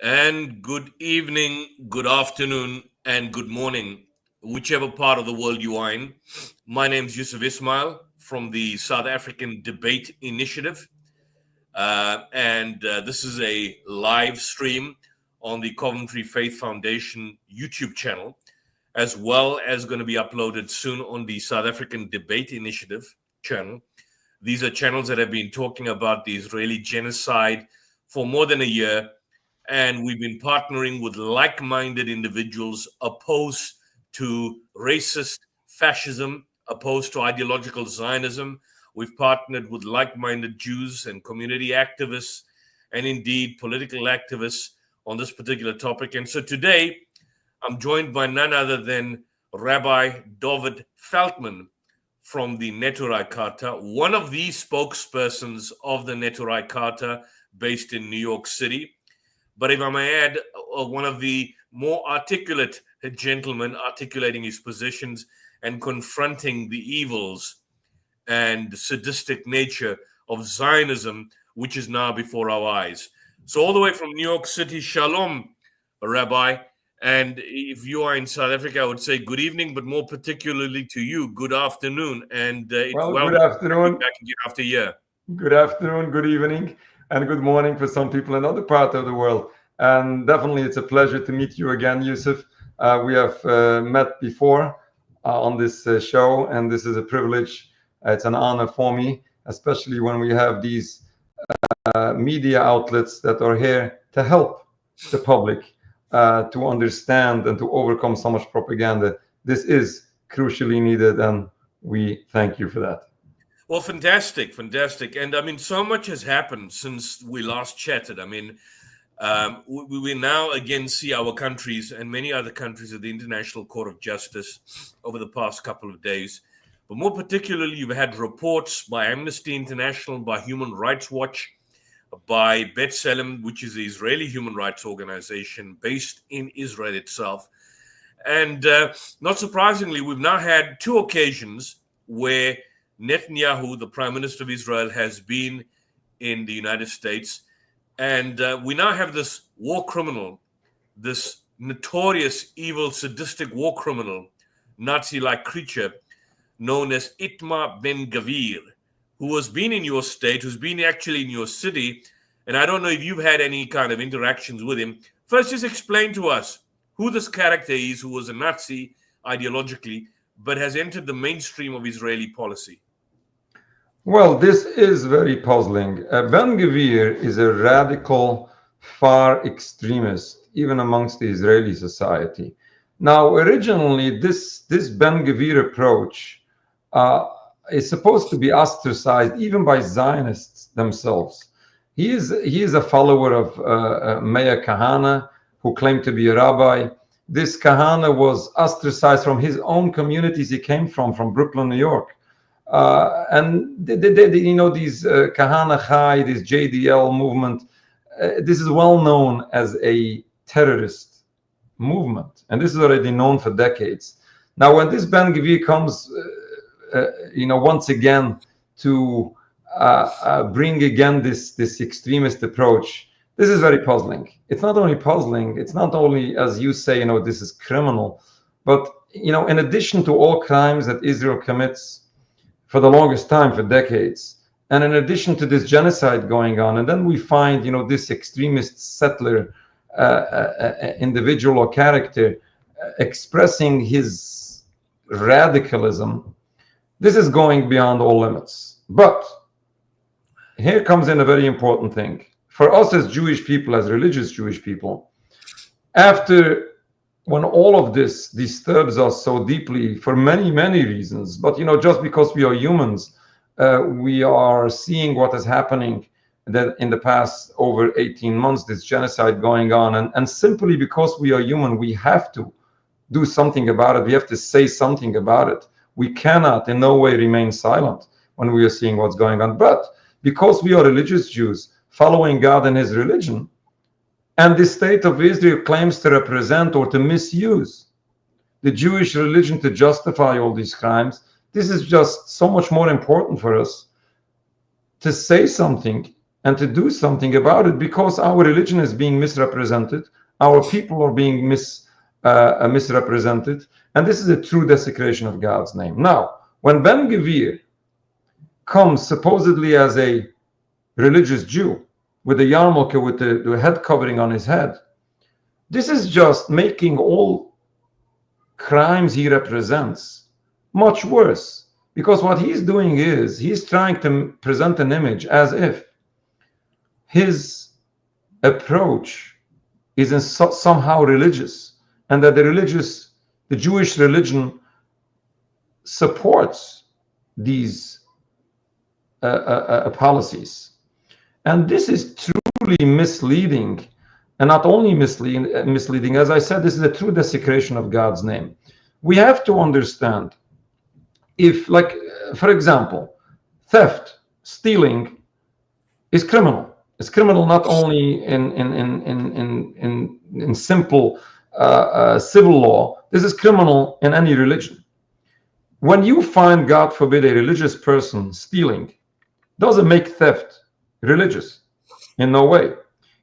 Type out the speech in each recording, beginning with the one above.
And good evening, good afternoon, and good morning, whichever part of the world you are in. My name is Yusuf Ismail from the South African Debate Initiative. And this is a live stream on the Coventry Faith Foundation YouTube channel, as well as going to be uploaded soon on the South African Debate Initiative channel. These are channels that have been talking about the Israeli genocide for more than a year. And we've been partnering with like-minded individuals opposed to racist fascism, opposed to ideological Zionism. We've partnered with like-minded Jews and community activists, and indeed political activists on this particular topic. And so today, I'm joined by none other than Rabbi Dovid Feldman from the Neturai Charta, one of the spokespersons of the Neturai Charta based in New York City. But if I may add, one of the more articulate gentlemen articulating his positions and confronting the evils and sadistic nature of Zionism, which is now before our eyes. So all the way from New York City, Shalom, Rabbi. And if you are in South Africa, I would say good evening, but more particularly to you, good afternoon. And Good afternoon. Back again after a year. Good afternoon, good evening, and good morning for some people in other parts of the world. And definitely, it's a pleasure to meet you again, Yusuf. We have met before on this show, and this is a privilege. It's an honor for me, especially when we have these media outlets that are here to help the public to understand and to overcome so much propaganda. This is crucially needed, and we thank you for that. Well, fantastic. And I mean, so much has happened since we last chatted. I mean, we now again see our countries and many other countries at the International Court of Justice over the past couple of days. But more particularly, you've had reports by Amnesty International, by Human Rights Watch, by B'Tselem, which is the Israeli human rights organization based in Israel itself. And not surprisingly, we've now had two occasions where Netanyahu, the Prime Minister of Israel, has been in the United States. And we now have this war criminal, this notorious, evil, sadistic war criminal, Nazi-like creature known as Itamar Ben-Gvir, who has been in your state, who's been actually in your city. And I don't know if you've had any kind of interactions with him. First, just explain to us who this character is, who was a Nazi ideologically, but has entered the mainstream of Israeli policy. Well, this is very puzzling. Ben-Gvir is a radical, far extremist, even amongst the Israeli society. Now, originally, this Ben-Gvir approach is supposed to be ostracized even by Zionists themselves. He is a follower of Meir Kahane, who claimed to be a rabbi. This Kahane was ostracized from his own communities he came from Brooklyn, New York. And these Kahane Chai, this JDL movement, this is well known as a terrorist movement, and this is already known for decades. Now, when this Ben-Gvir comes, once again to bring again this extremist approach, this is very puzzling. It's not only puzzling, it's not only, as you say, this is criminal, but in addition to all crimes that Israel commits for the longest time, for decades, and in addition to this genocide going on, and then we find, this extremist settler individual or character expressing his radicalism. This is going beyond all limits. But here comes in a very important thing. For us as Jewish people, as religious Jewish people, when all of this disturbs us so deeply for many, many reasons, but just because we are humans, we are seeing what is happening that in the past over 18 months, this genocide going on, and simply because we are human, we have to do something about it. We have to say something about it. We cannot in no way remain silent when we are seeing what's going on. But because we are religious Jews following God and his religion, and the state of Israel claims to represent or to misuse the Jewish religion to justify all these crimes, this is just so much more important for us to say something and to do something about it, because our religion is being misrepresented, our people are being misrepresented, and this is a true desecration of God's name. Now, when Ben Gvir comes supposedly as a religious Jew with a yarmulke, with the head covering on his head, this is just making all crimes he represents much worse, because what he's doing is he's trying to present an image as if his approach is somehow religious, and that the Jewish religion supports these policies. And this is truly misleading, and not only misleading, as I said, this is a true desecration of God's name. We have to understand, if, like, for example, theft, stealing is criminal. It's criminal not only in simple civil law. This is criminal in any religion. When you find, God forbid, a religious person stealing, doesn't make theft religious in no way.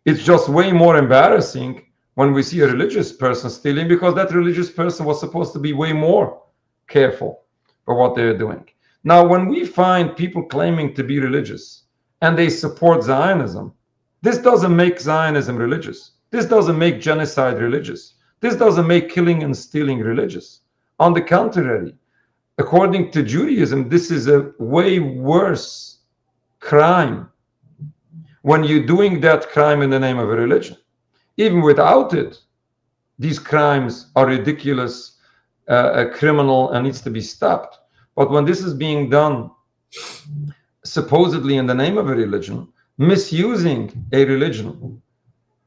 It's just way more embarrassing when we see a religious person stealing, because that religious person was supposed to be way more careful for what they're doing. Now, when we find people claiming to be religious and they support Zionism, this doesn't make Zionism religious. This doesn't make genocide religious. This doesn't make killing and stealing religious. On the contrary, according to Judaism, this is a way worse crime when you're doing that crime in the name of a religion. Even without it, these crimes are ridiculous, criminal, and needs to be stopped. But when this is being done supposedly in the name of a religion, misusing a religion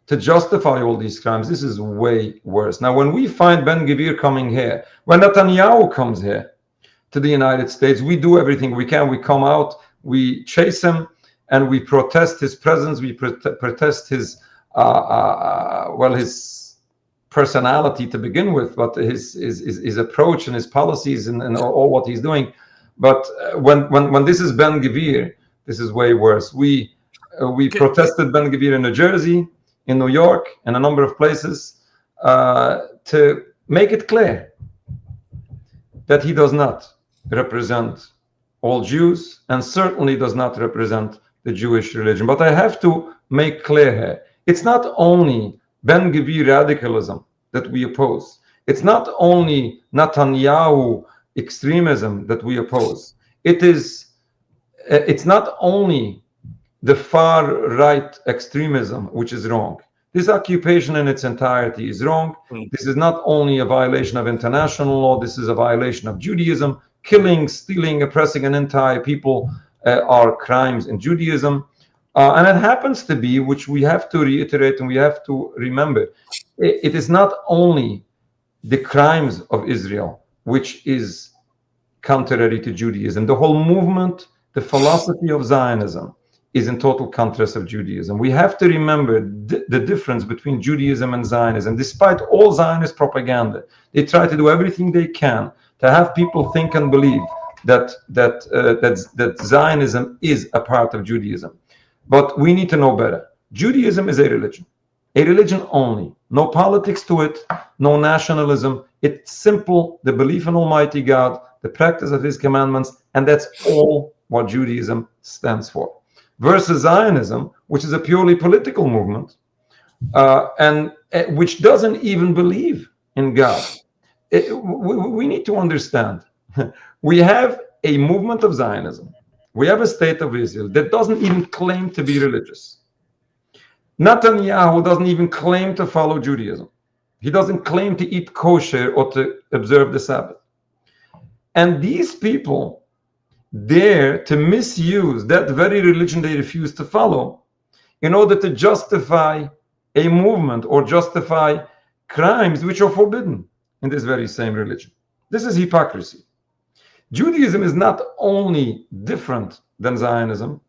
to justify all these crimes, this is way worse. Now, when we find Ben Gvir coming here, when Netanyahu comes here to the United States, we do everything we can. We come out, we chase him, and we protest his presence. We protest his his personality to begin with, but his approach and his policies and all what he's doing. But when this is Ben Gvir, this is way worse. We protested Ben Gvir in New Jersey, in New York, and a number of places to make it clear that he does not represent all Jews, and certainly does not represent the Jewish religion. But I have to make clear here, it's not only Ben Gvir radicalism that we oppose. It's not only Netanyahu extremism that we oppose. It's not only the far right extremism which is wrong. This occupation in its entirety is wrong. This is not only a violation of international law, this is a violation of Judaism. Killing, stealing, oppressing an entire people are crimes in Judaism. And it happens to be, which we have to reiterate and we have to remember, it is not only the crimes of Israel which is contrary to Judaism. The whole movement, the philosophy of Zionism is in total contrast of Judaism. We have to remember the difference between Judaism and Zionism. Despite all Zionist propaganda, they try to do everything they can to have people think and believe that Zionism is a part of Judaism. But we need to know better. Judaism is a religion only. No politics to it, no nationalism. It's simple, the belief in Almighty God, the practice of His commandments, and that's all what Judaism stands for. Versus Zionism, which is a purely political movement, and which doesn't even believe in God. We need to understand. We have a movement of Zionism. We have a state of Israel that doesn't even claim to be religious. Netanyahu doesn't even claim to follow Judaism. He doesn't claim to eat kosher or to observe the Sabbath. And these people dare to misuse that very religion they refuse to follow in order to justify a movement or justify crimes which are forbidden in this very same religion. This is hypocrisy. Judaism is not only different than Zionism.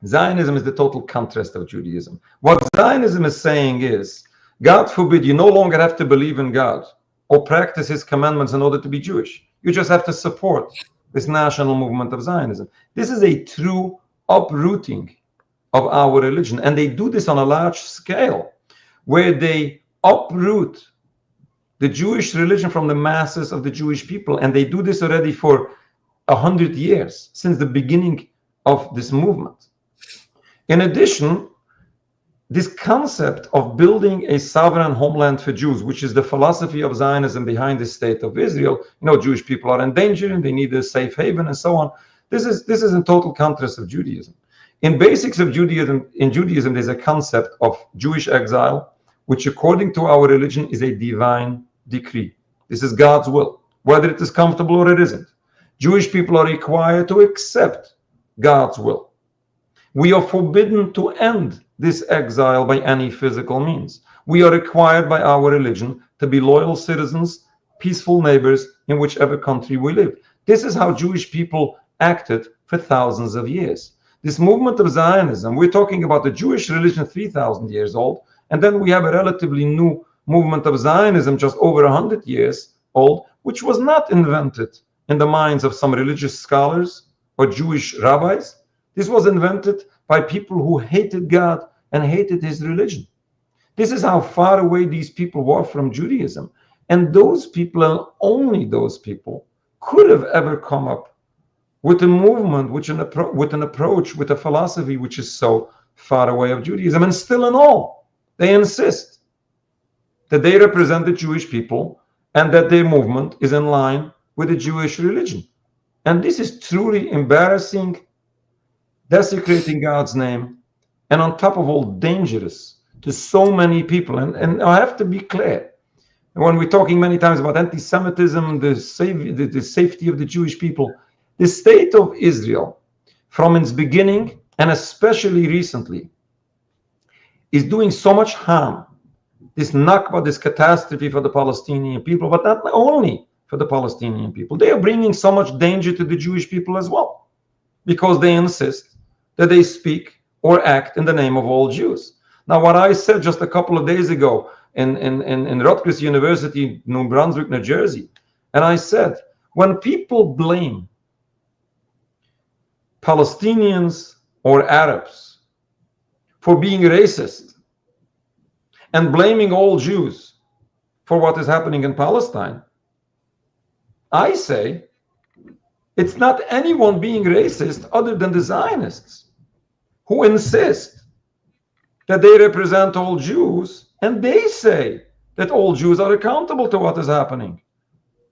Zionism is the total contrast of Judaism. What Zionism is saying is, God forbid, you no longer have to believe in God or practice His commandments in order to be Jewish. You just have to support this national movement of Zionism. This is a true uprooting of our religion. And they do this on a large scale, where they uproot the Jewish religion from the masses of the Jewish people. And they do this already for 100 years, since the beginning of this movement. In addition, this concept of building a sovereign homeland for Jews, which is the philosophy of Zionism behind the state of Israel, Jewish people are in danger and they need a safe haven and so on. This is in total contrast of Judaism. In basics of Judaism, there's a concept of Jewish exile, which according to our religion is a divine decree. This is God's will, whether it is comfortable or it isn't. Jewish people are required to accept God's will. We are forbidden to end this exile by any physical means. We are required by our religion to be loyal citizens, peaceful neighbors in whichever country we live. This is how Jewish people acted for thousands of years. This movement of Zionism, we're talking about the Jewish religion 3,000 years old, and then we have a relatively new movement of Zionism just over 100 years old, which was not invented in the minds of some religious scholars or Jewish rabbis. This was invented by people who hated God and hated his religion. This is how far away these people were from Judaism. And those people, and only those people, could have ever come up with a movement, with an approach, with a philosophy which is so far away of Judaism. And still in all, they insist that they represent the Jewish people and that their movement is in line with the Jewish religion. And this is truly embarrassing, desecrating God's name, and on top of all, dangerous to so many people. And I have to be clear, when we're talking many times about anti-Semitism, the safety of the Jewish people, the state of Israel, from its beginning, and especially recently, is doing so much harm. This Nakba, this catastrophe for the Palestinian people, but not only for the Palestinian people. They are bringing so much danger to the Jewish people as well, because they insist that they speak or act in the name of all Jews. Now, what I said just a couple of days ago in Rutgers University, New Brunswick, New Jersey, and I said, when people blame Palestinians or Arabs for being racist and blaming all Jews for what is happening in Palestine, I say it's not anyone being racist other than the Zionists, who insist that they represent all Jews, and they say that all Jews are accountable to what is happening.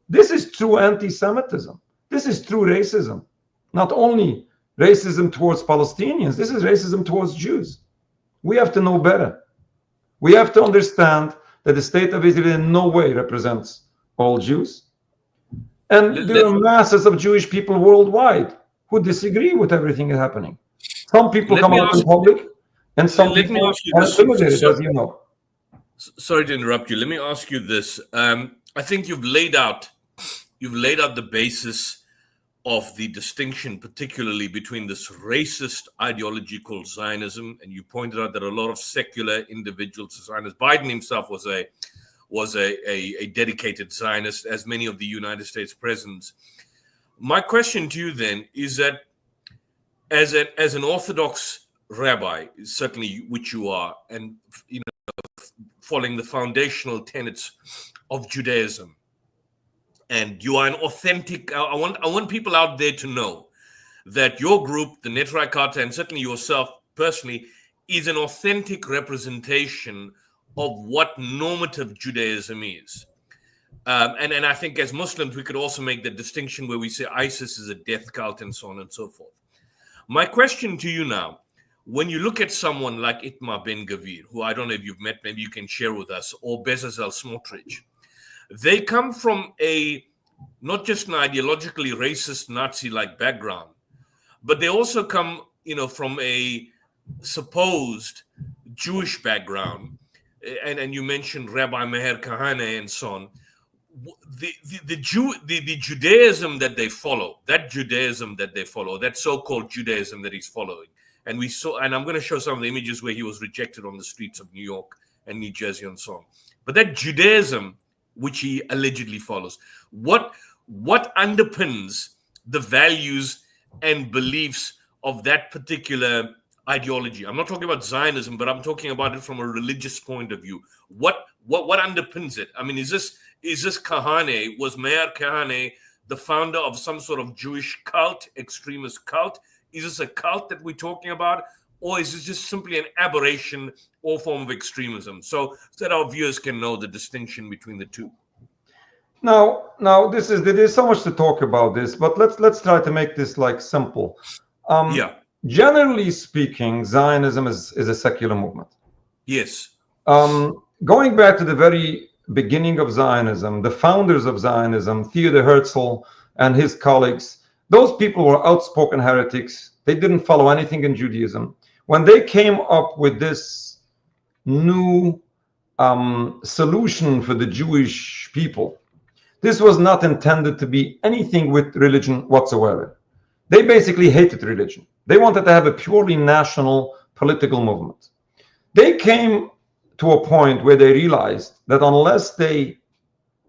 This is true anti-Semitism. This is true racism. Not only racism towards Palestinians, this is racism towards Jews. We have to know better. We have to understand that the state of Israel in no way represents all Jews. And there are masses of Jewish people worldwide who disagree with everything that's happening. Some people come out in public, and some people are intimidated, as you know. Sorry to interrupt you. Let me ask you this. I think you've laid out the basis of the distinction, particularly between this racist ideology called Zionism, and you pointed out that a lot of secular individuals, Zionists, Biden himself was a dedicated Zionist, as many of the United States presidents. My question to you then is that, as an Orthodox rabbi, certainly which you are, and following the foundational tenets of Judaism, and you are an authentic. I want people out there to know that your group, the Netrei Karta, and certainly yourself personally, is an authentic representation of what normative Judaism is. And I think as Muslims, we could also make the distinction where we say ISIS is a death cult and so on and so forth. My question to you now, when you look at someone like Itamar Ben-Gvir, who I don't know if you've met, maybe you can share with us, or Bezalel Smotrich, they come from not just an ideologically racist Nazi-like background, but they also come, from a supposed Jewish background. And you mentioned Rabbi Meir Kahane and so on. The Judaism that they follow, that so-called Judaism that he's following, and I'm going to show some of the images where he was rejected on the streets of New York and New Jersey and so on. But that Judaism, which he allegedly follows, what underpins the values and beliefs of that particular ideology. I'm not talking about Zionism, but I'm talking about it from a religious point of view. What underpins it? I mean, is this Kahane? Was Meir Kahane the founder of some sort of Jewish cult, extremist cult? Is this a cult that we're talking about, or is this just simply an aberration or form of extremism? So that our viewers can know the distinction between the two. Now, there's so much to talk about this, but let's try to make this like simple. Yeah. Generally speaking, Zionism is a secular movement. Yes. Going back to the very beginning of Zionism, the founders of Zionism, Theodor Herzl and his colleagues, those people were outspoken heretics. They didn't follow anything in Judaism. When they came up with this new solution for the Jewish people, this was not intended to be anything with religion whatsoever. They basically hated religion. They wanted to have a purely national political movement. They came to a point where they realized that unless they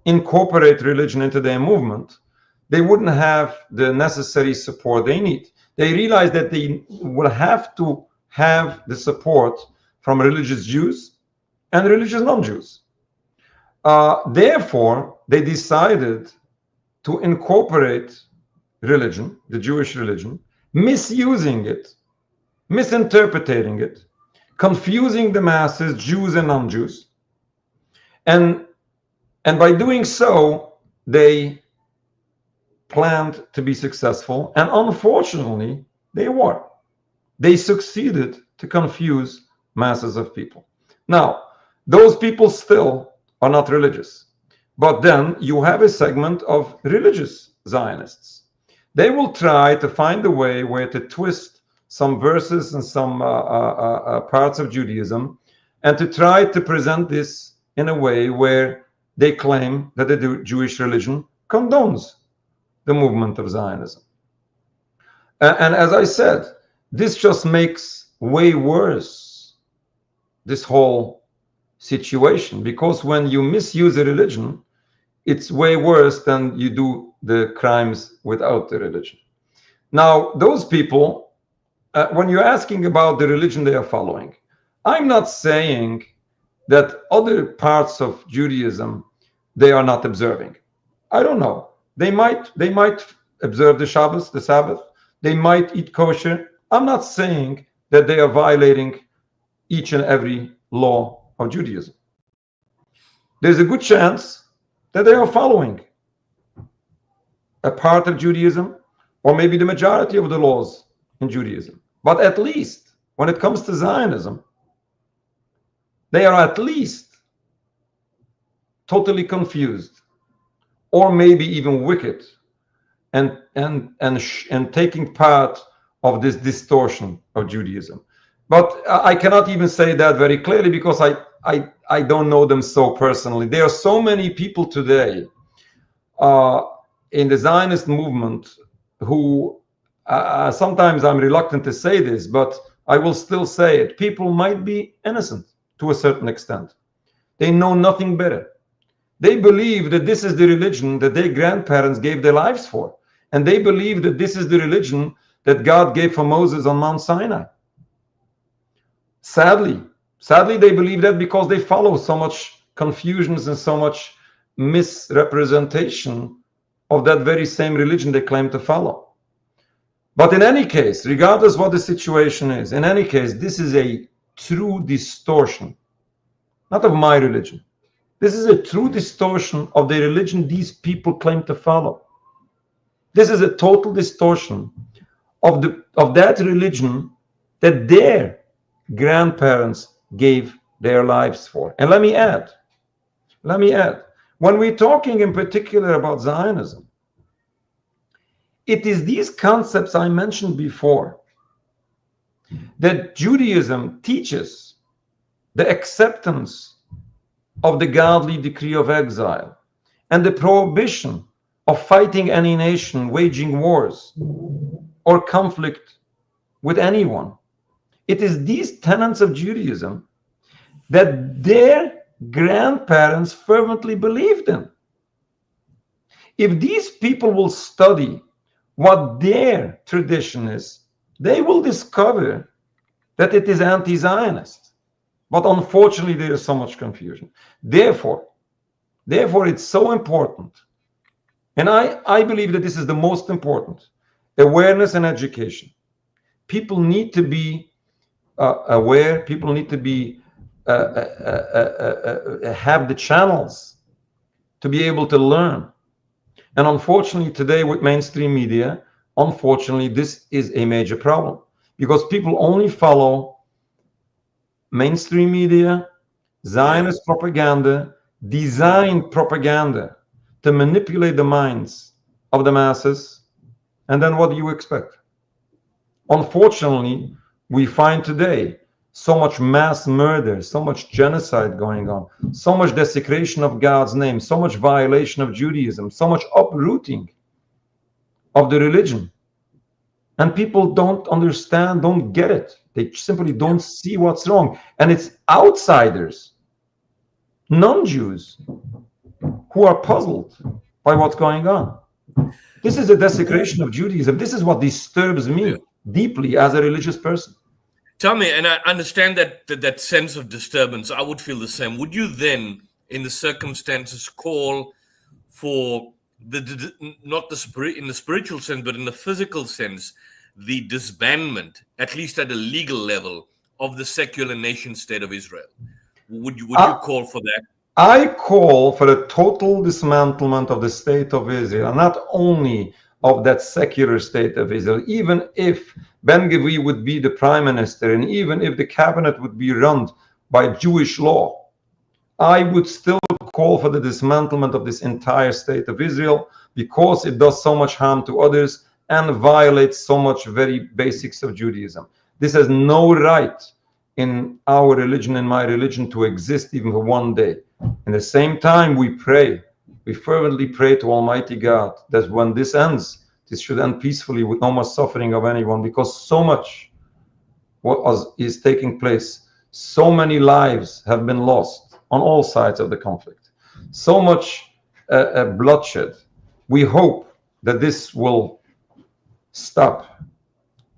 incorporate religion into their movement, they wouldn't have the necessary support they need. They realized that they will have to have the support from religious Jews and religious non-Jews. Therefore, they decided to incorporate religion, the Jewish religion, misusing it, misinterpreting it, confusing the masses, Jews and non-Jews. And by doing so, they planned to be successful. And unfortunately, they were. They succeeded to confuse masses of people. Now, those people still are not religious. But then you have a segment of religious Zionists. They will try to find a way where to twist some verses and some parts of Judaism, and to try to present this in a way where they claim that the Jewish religion condones the movement of Zionism. And as I said, this just makes way worse this whole situation, because when you misuse a religion, it's way worse than you do the crimes without the religion. Now, those people, when you're asking about the religion they are following, I'm not saying that other parts of Judaism they are not observing. I don't know. They might observe the Shabbos, the Sabbath. They might eat kosher. I'm not saying that they are violating each and every law of Judaism. There's a good chance that they are following a part of Judaism, or maybe the majority of the laws in Judaism. But at least when it comes to Zionism, they are at least totally confused, or maybe even wicked, and taking part of this distortion of Judaism. But I cannot even say that very clearly, because I don't know them so personally. There are so many people today in the Zionist movement who sometimes I'm reluctant to say this, but I will still say it. People might be innocent to a certain extent. They know nothing better. They believe that this is the religion that their grandparents gave their lives for. And they believe that this is the religion that God gave for Moses on Mount Sinai. Sadly, they believe that because they follow so much confusions and so much misrepresentation of that very same religion they claim to follow. But in any case, regardless what the situation is, in any case, this is a true distortion, not of my religion. This is a true distortion of the religion these people claim to follow. This is a total distortion of that religion that their grandparents gave their lives for. And let me add, when we're talking in particular about Zionism, it is these concepts I mentioned before that Judaism teaches: the acceptance of the godly decree of exile, and the prohibition of fighting any nation, waging wars or conflict with anyone. It is these tenets of Judaism that their grandparents fervently believed in. If these people will study what their tradition is, they will discover that it is anti-Zionist. But unfortunately, there is so much confusion. Therefore, it's so important. And I believe that this is the most important. Awareness and education. People need to be aware. People need to be have the channels to be able to learn. And unfortunately, today with mainstream media, unfortunately, this is a major problem because people only follow mainstream media, Zionist propaganda, designed propaganda to manipulate the minds of the masses. And then what do you expect? Unfortunately, we find today so much mass murder, so much genocide going on, so much desecration of God's name, so much violation of Judaism, so much uprooting of the religion. And people don't understand, don't get it. They simply don't see what's wrong. And it's outsiders, non-Jews, who are puzzled by what's going on. This is a desecration of Judaism. This is what disturbs me deeply as a religious person. Tell me, and I understand that sense of disturbance. I would feel the same. Would you then, in the circumstances, call for not in the spiritual sense, but in the physical sense, the disbandment, at least at a legal level, of the secular nation state of Israel? Would you call for that? I call for the total dismantlement of the state of Israel, not only of that secular state of Israel, even if Ben-Gvir would be the prime minister, and even if the cabinet would be run by Jewish law, I would still call for the dismantlement of this entire state of Israel because it does so much harm to others and violates so much very basics of Judaism. This has no right in our religion, in my religion, to exist even for one day. At the same time, we fervently pray to Almighty God that when this ends, this should end peacefully with no more suffering of anyone, because so much is taking place. So many lives have been lost on all sides of the conflict. So much bloodshed. We hope that this will stop.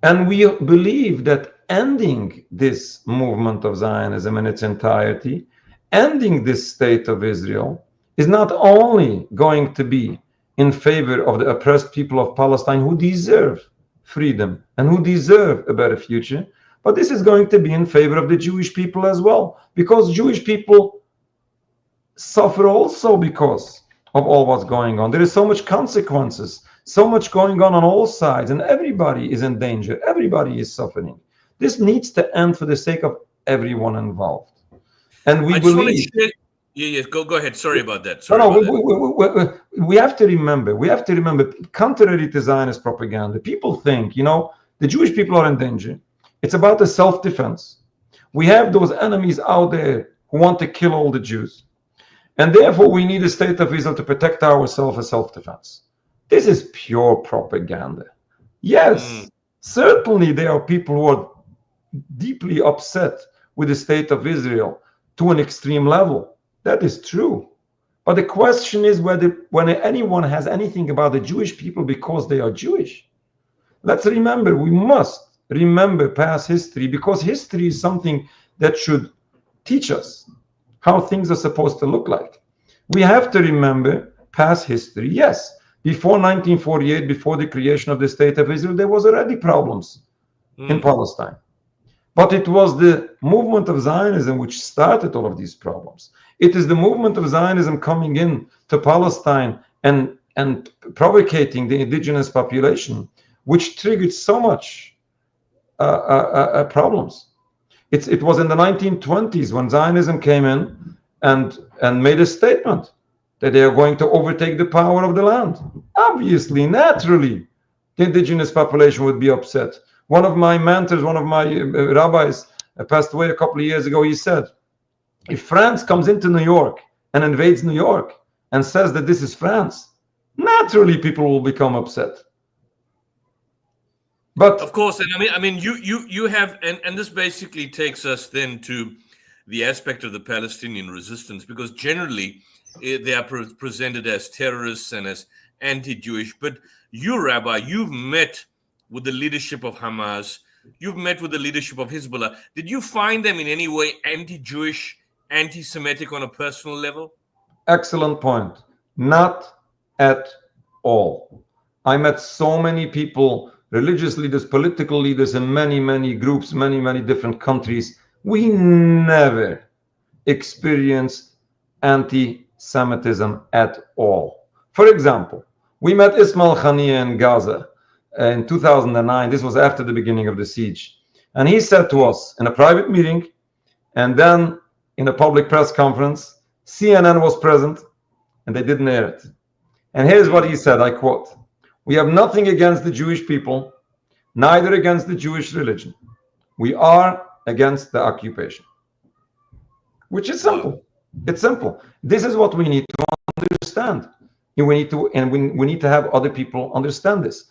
And we believe that ending this movement of Zionism in its entirety, ending this state of Israel, is not only going to be in favor of the oppressed people of Palestine who deserve freedom and who deserve a better future, but this is going to be in favor of the Jewish people as well, because Jewish people suffer also because of all what's going on. There is so much consequences, so much going on all sides, and everybody is in danger. Everybody is suffering. This needs to end for the sake of everyone involved. And we believe... Go ahead. Sorry about that. We have to remember, contrary to Zionist propaganda, people think, the Jewish people are in danger. It's about the self-defense. We have those enemies out there who want to kill all the Jews. And therefore, we need a state of Israel to protect ourselves as self-defense. This is pure propaganda. Yes, certainly there are people who are deeply upset with the state of Israel to an extreme level. That is true. But the question is whether when anyone has anything about the Jewish people because they are Jewish. Let's remember, we must remember past history, because history is something that should teach us how things are supposed to look like. We have to remember past history. Yes, before 1948, before the creation of the State of Israel, there was already problems in Palestine. But it was the movement of Zionism which started all of these problems. It is the movement of Zionism coming in to Palestine and provocating the indigenous population which triggered so much problems. It was in the 1920s when Zionism came in and made a statement that they are going to overtake the power of the land. Obviously, naturally, the indigenous population would be upset. One of my mentors, one of my rabbis, passed away a couple of years ago. He said, if France comes into New York and invades New York and says that this is France, naturally people will become upset. But of course, and I mean, you have, and this basically takes us then to the aspect of the Palestinian resistance, because generally they are presented as terrorists and as anti-Jewish. But you, Rabbi, you've met with the leadership of Hamas. you've met with the leadership of Hezbollah. Did you find them in any way anti-Jewish, anti-Semitic on a personal level? Excellent point. Not at all. I met so many people, religious leaders, political leaders in many, many groups, many, many different countries. We never experienced anti-Semitism at all. For example, we met Ismail Haniyeh in Gaza in 2009. This was after the beginning of the siege. And he said to us in a private meeting and then in a public press conference, CNN was present and they didn't air it. And here's what he said, I quote, "We have nothing against the Jewish people, neither against the Jewish religion. We are against the occupation." Which is simple. It's simple. This is what we need to understand. We need to have other people understand this.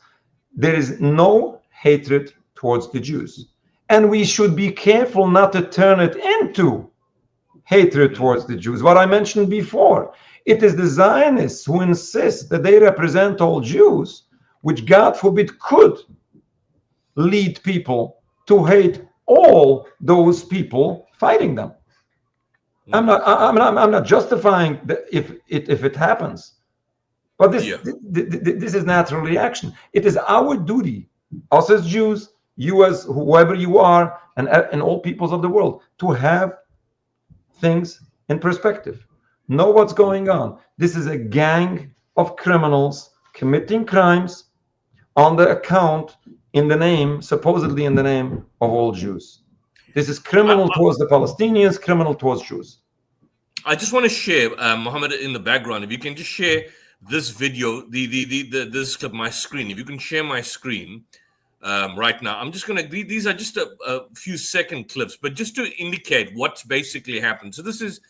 There is no hatred towards the Jews. And we should be careful not to turn it into hatred towards the Jews. What I mentioned before, it is the Zionists who insist that they represent all Jews, which God forbid could lead people to hate all those people fighting them. I'm not justifying if it happens, but this is natural reaction. It is our duty, us as Jews, you as whoever you are, and all peoples of the world, to have things in perspective. Know what's going on. This is a gang of criminals committing crimes on the account, supposedly in the name of all Jews. This is criminal towards the Palestinians, criminal towards Jews. I just want to share, Mohammed, in the background, if you can just share this video, this clip, my screen. If you can share my screen right now. I'm just going to, these are just a few second clips, but just to indicate what's basically happened. So this is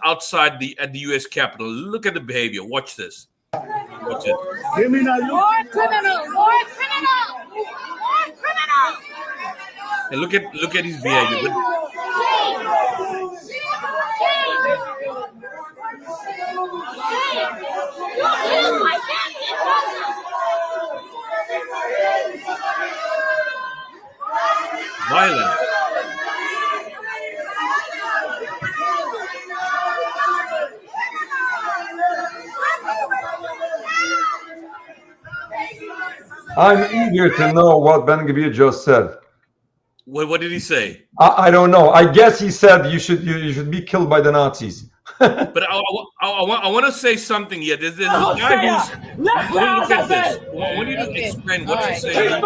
outside at the U.S. Capitol. Look at the behavior. Watch this. Watch it. More criminal! More criminal! More criminal! And look at his behavior. Violent. I'm eager to know what Ben-Gvir just said. What did he say? I don't know. I guess he said you should be killed by the Nazis. But I want to say something here. There's a guy who's. Look at this. I want you to explain what you're saying here.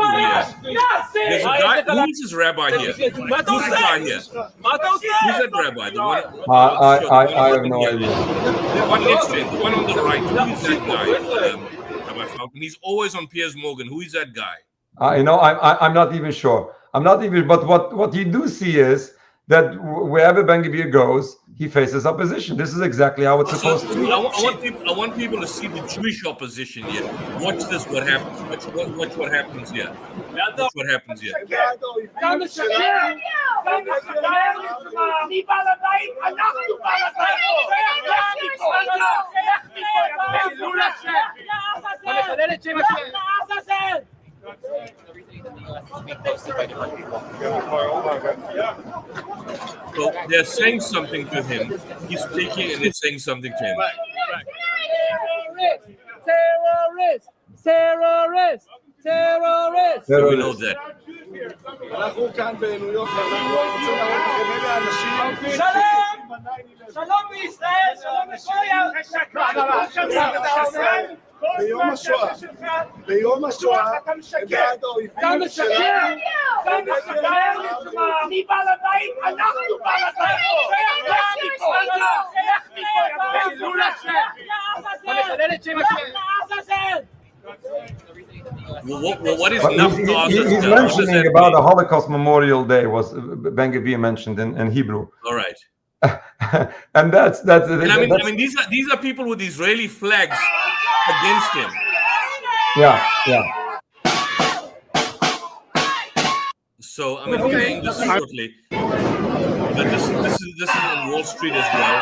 There's a guy. Who is this rabbi here? Who's the guy here? Who's that rabbi? The one, I have no idea. The one next to him, the one on the right. Who is that guy? Rabbi Feldman. He's always on Piers Morgan. Who is that guy? I'm not even sure. But what you do see is that wherever Ben-Gvir goes, he faces opposition. This is exactly how it's supposed to be. I want people to see the Jewish opposition here. Watch this. What happens? Watch what happens here. Watch what happens here. So they're saying something to him. He's speaking and they're saying something to him. Terrorists! So we know that. שלום בישראל, שלום לכל ביום השואה, אתה משקר, אני בעל הבית, אנחנו בעל הבית. What is he's mentioning about the Holocaust Memorial Day was Ben-Gvir mentioned in Hebrew. All right. And that's and I mean these are people with Israeli flags against him. Yeah. So I mean, saying this shortly, but this is on Wall Street as well.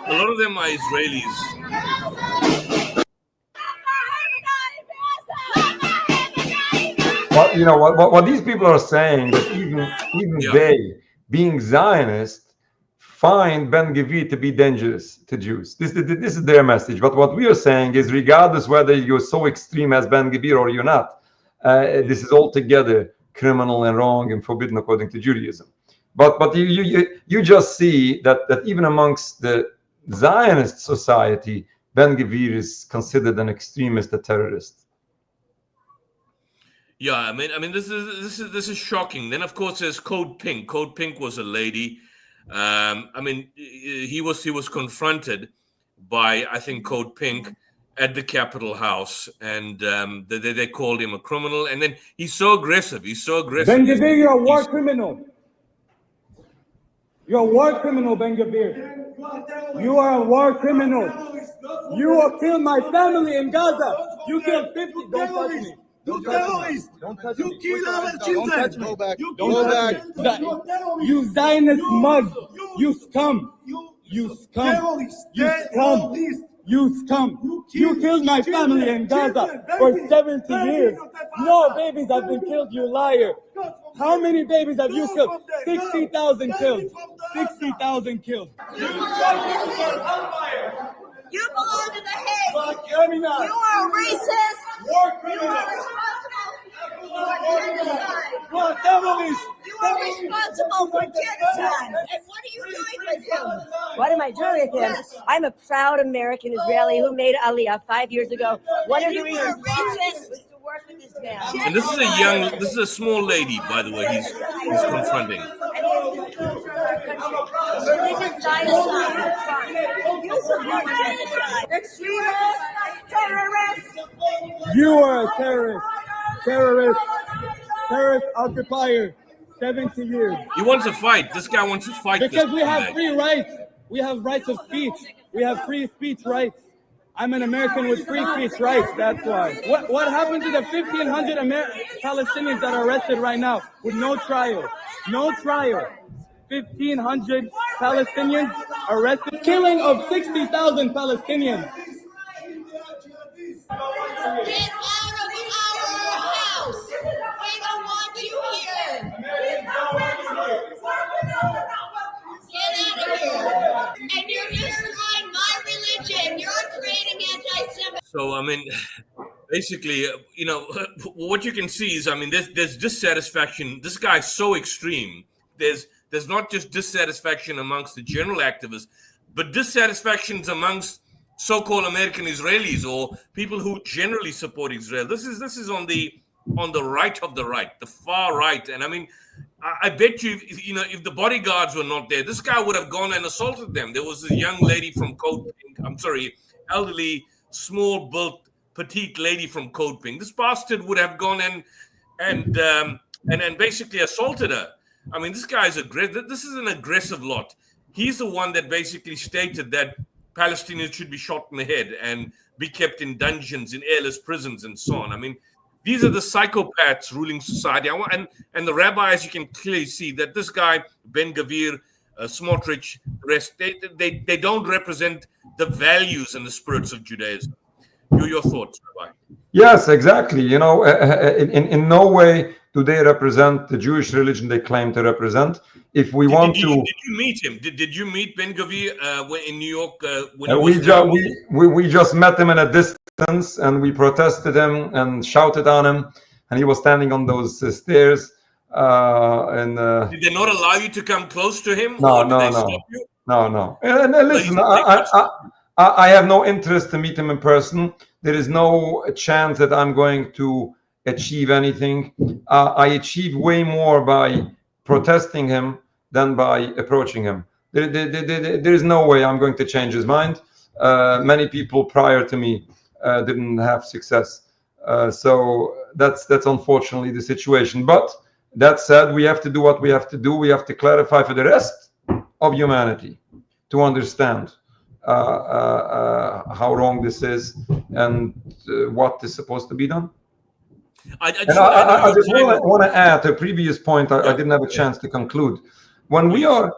A lot of them are Israelis. what these people are saying, that even they, being Zionist, find Ben Gvir to be dangerous to Jews. This is their message. But what we are saying is, regardless whether you're so extreme as Ben Gvir or you're not, this is altogether criminal and wrong and forbidden according to Judaism. But you just see that even amongst the Zionist society, Ben Gvir is considered an extremist, a terrorist. Yeah, I mean, this is shocking. Then, of course, there's Code Pink. Code Pink was a lady. I mean, he was confronted by, I think, Code Pink at the Capitol House, and they called him a criminal. And then he's so aggressive. Ben Gvir, you're a war criminal. You're a war criminal, Ben Gvir. You are a war criminal. You will kill my family in Gaza. You killed 50. Don't touch me. Don't touch me. Don't touch me. You kill our Don't touch me. children. Go back. Don't touch me. You Zionist mud. You scum. You scum. You scum. You scum. You killed my family in Gaza for 70 years. No babies have been killed, you liar. How many babies have you killed? 60,000 killed. 60,000 killed. You belong to the Hague. Let me know. You are a racist. War You criminal. are responsible for genocide. You are terrorists. You are responsible for genocide. And what are you doing with him? What am I doing with him? I'm a proud American Israeli who made Aliyah 5 years ago. One of the reasons why was to work with this man. And this is a small lady, by the way, he's confronting. Extremist, terrorist. You are a terrorist. Terrorist occupier. 70 years. He wants to fight. This guy wants to fight. Because this we have guy. free rights. We have rights of speech. We have free speech rights. I'm an American with free speech rights, that's why. What happened to the 1,500 Palestinians that are arrested right now with no trial? No trial. 1,500 Palestinians arrested. Killing of 60,000 Palestinians. Get out of our house. We don't want you here. Get out of here. And you're destroying my religion. You're creating anti-Semitism. So, I mean, basically, what you can see is, I mean, there's dissatisfaction. This guy's so extreme. There's not just dissatisfaction amongst the general activists, but dissatisfactions amongst so-called American Israelis or people who generally support Israel. This is on the right of the right, the far right. And I mean, I bet you, if the bodyguards were not there, this guy would have gone and assaulted them. There was a young lady from Code Pink. Elderly, small-built, petite lady from Code Pink. This bastard would have gone and basically assaulted her. I mean, this guy is aggressive. This is an aggressive lot. He's the one that basically stated that Palestinians should be shot in the head and be kept in dungeons, in airless prisons, and so on. I mean, these are the psychopaths ruling society. And the rabbis, you can clearly see that this guy, Ben Gvir, Smotrich, the rest, they don't represent the values and the spirits of Judaism. Your thoughts, Rabbi? Yes, exactly. In no way do they represent the Jewish religion they claim to represent. If we want to, did you meet him? Did you meet Ben Gvir in New York? We just met him in a distance, and we protested him and shouted on him, and he was standing on those stairs. Did they not allow you to come close to him? No. And listen, I have no interest to meet him in person. There is no chance that I'm going to achieve anything. I achieve way more by protesting him than by approaching him. There is no way I'm going to change his mind. Many people prior to me didn't have success. So that's unfortunately the situation. But that said, we have to do what we have to do. We have to clarify for the rest of humanity to understand how wrong this is and what is supposed to be done. I just want to add a previous point. I didn't have a chance to conclude. When we are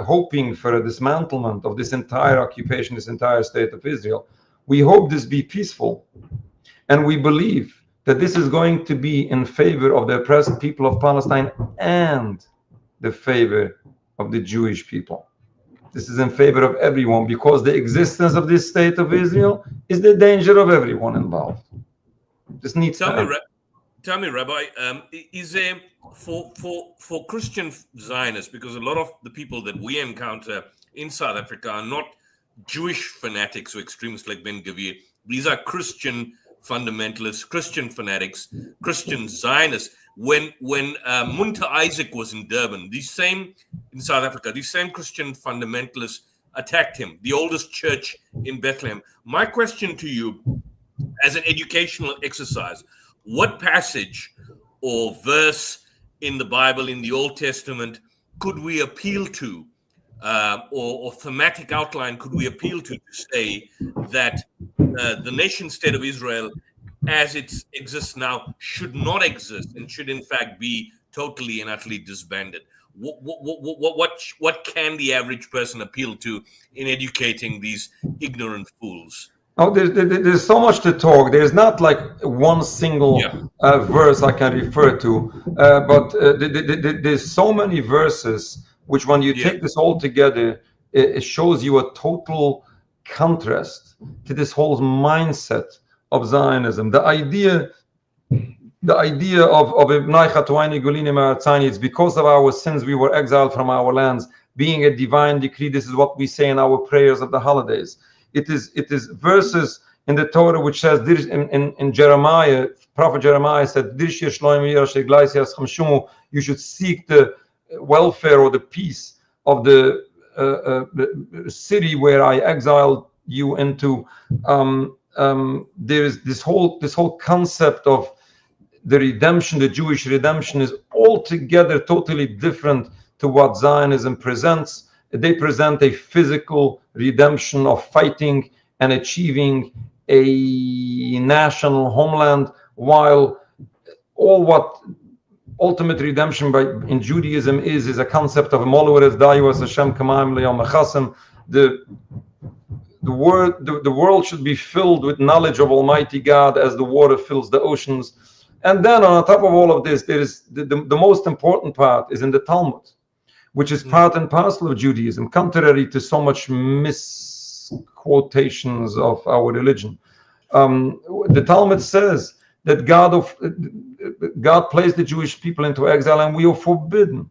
hoping for a dismantlement of this entire occupation, this entire state of Israel, we hope this be peaceful, and we believe that this is going to be in favor of the oppressed people of Palestine and the favor of the Jewish people. This is in favor of everyone, because the existence of this state of Israel is the danger of everyone involved. This needs to end. Tell me, Rabbi, is there for Christian Zionists, because a lot of the people that we encounter in South Africa are not Jewish fanatics or extremists like Ben Gvir. These are Christian fundamentalists, Christian fanatics, Christian Zionists. When Munta Isaac was in Durban, in South Africa, these same Christian fundamentalists attacked him, the oldest church in Bethlehem. My question to you, as an educational exercise, what passage or verse in the Bible, in the Old Testament, could we appeal to, or thematic outline could we appeal to say that the nation state of Israel, as it exists now, should not exist and should in fact be totally and utterly disbanded? What can the average person appeal to in educating these ignorant fools? Oh, there's so much to talk. There's not like one single verse I can refer to, but there's so many verses which, when you take this all together, it shows you a total contrast to this whole mindset of Zionism. The idea of it's because of our sins we were exiled from our lands, being a divine decree. This is what we say in our prayers of the holidays. It is verses in the Torah which says, in Jeremiah, Prophet Jeremiah said, you should seek the welfare or the peace of the city where I exiled you into. There is this whole concept of the redemption, the Jewish redemption, is altogether totally different to what Zionism presents. They present a physical redemption of fighting and achieving a national homeland, while all what ultimate redemption in Judaism is a concept of the world should be filled with knowledge of Almighty God as the water fills the oceans. And then on top of all of this, there is the most important part is in the Talmud, which is part and parcel of Judaism, contrary to so much misquotations of our religion. The Talmud says that God placed the Jewish people into exile, and we are forbidden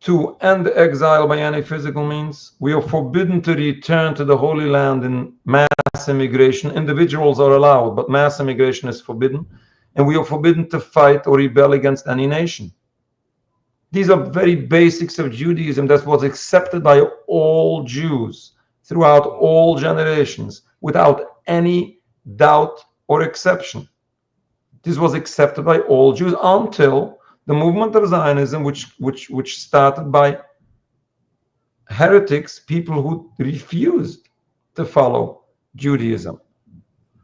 to end exile by any physical means. We are forbidden to return to the Holy Land in mass immigration. Individuals are allowed, but mass immigration is forbidden. And we are forbidden to fight or rebel against any nation. These are very basics of Judaism that was accepted by all Jews throughout all generations without any doubt or exception. This was accepted by all Jews until the movement of Zionism, which started by heretics, people who refused to follow Judaism.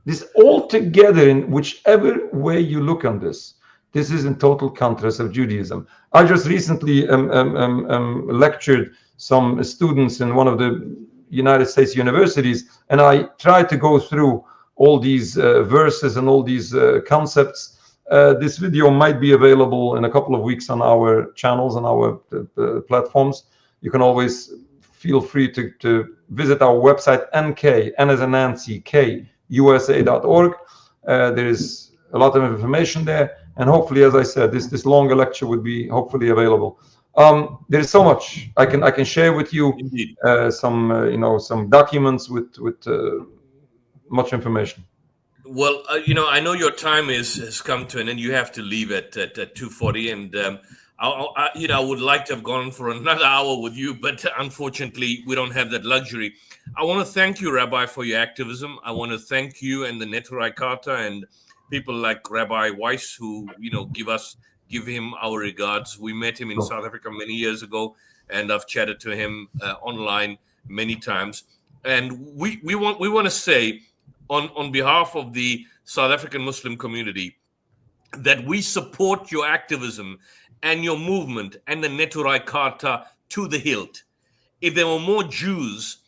This all together, in whichever way you look on this is in total contrast of Judaism. I just recently lectured some students in one of the United States universities, and I tried to go through all these verses and all these concepts. This video might be available in a couple of weeks on our channels, on our platforms. You can always feel free to visit our website, N as in Nancy, USA.org. There is a lot of information there, and hopefully, as I said, this longer lecture would be hopefully available. There is so much I can share with you. Some documents with much information. Well, I know your time has come to an end. You have to leave at 2:40, and I would like to have gone for another hour with you, but unfortunately, we don't have that luxury. I want to thank you, Rabbi, for your activism. I want to thank you and the Neturai Carta and people like Rabbi Weiss, who give him our regards. We met him in South Africa many years ago, and I've chatted to him online many times. And we want to say, on behalf of the South African Muslim community, that we support your activism and your movement and the Neturai Carta to the hilt. If there were more Jews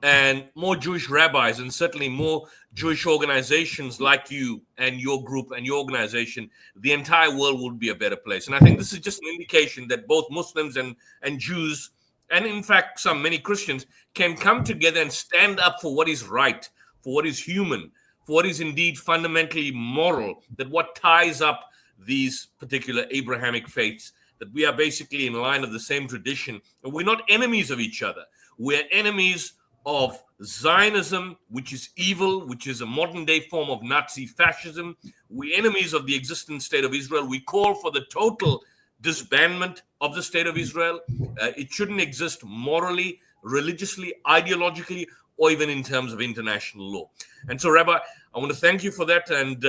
and more Jewish rabbis, and certainly more Jewish organizations like you and your group and your organization, the entire world would be a better place. And I think this is just an indication that both Muslims and Jews, and in fact many Christians, can come together and stand up for what is right, for what is human, for what is indeed fundamentally moral, that what ties up these particular Abrahamic faiths, that we are basically in line of the same tradition, and we're not enemies of each other. We're enemies of Zionism, which is evil, which is a modern day form of Nazi fascism. We're enemies of the existing state of Israel. We call for the total disbandment of the state of Israel. It shouldn't exist morally, religiously, ideologically, or even in terms of international law. And so, Rabbi, I want to thank you for that, and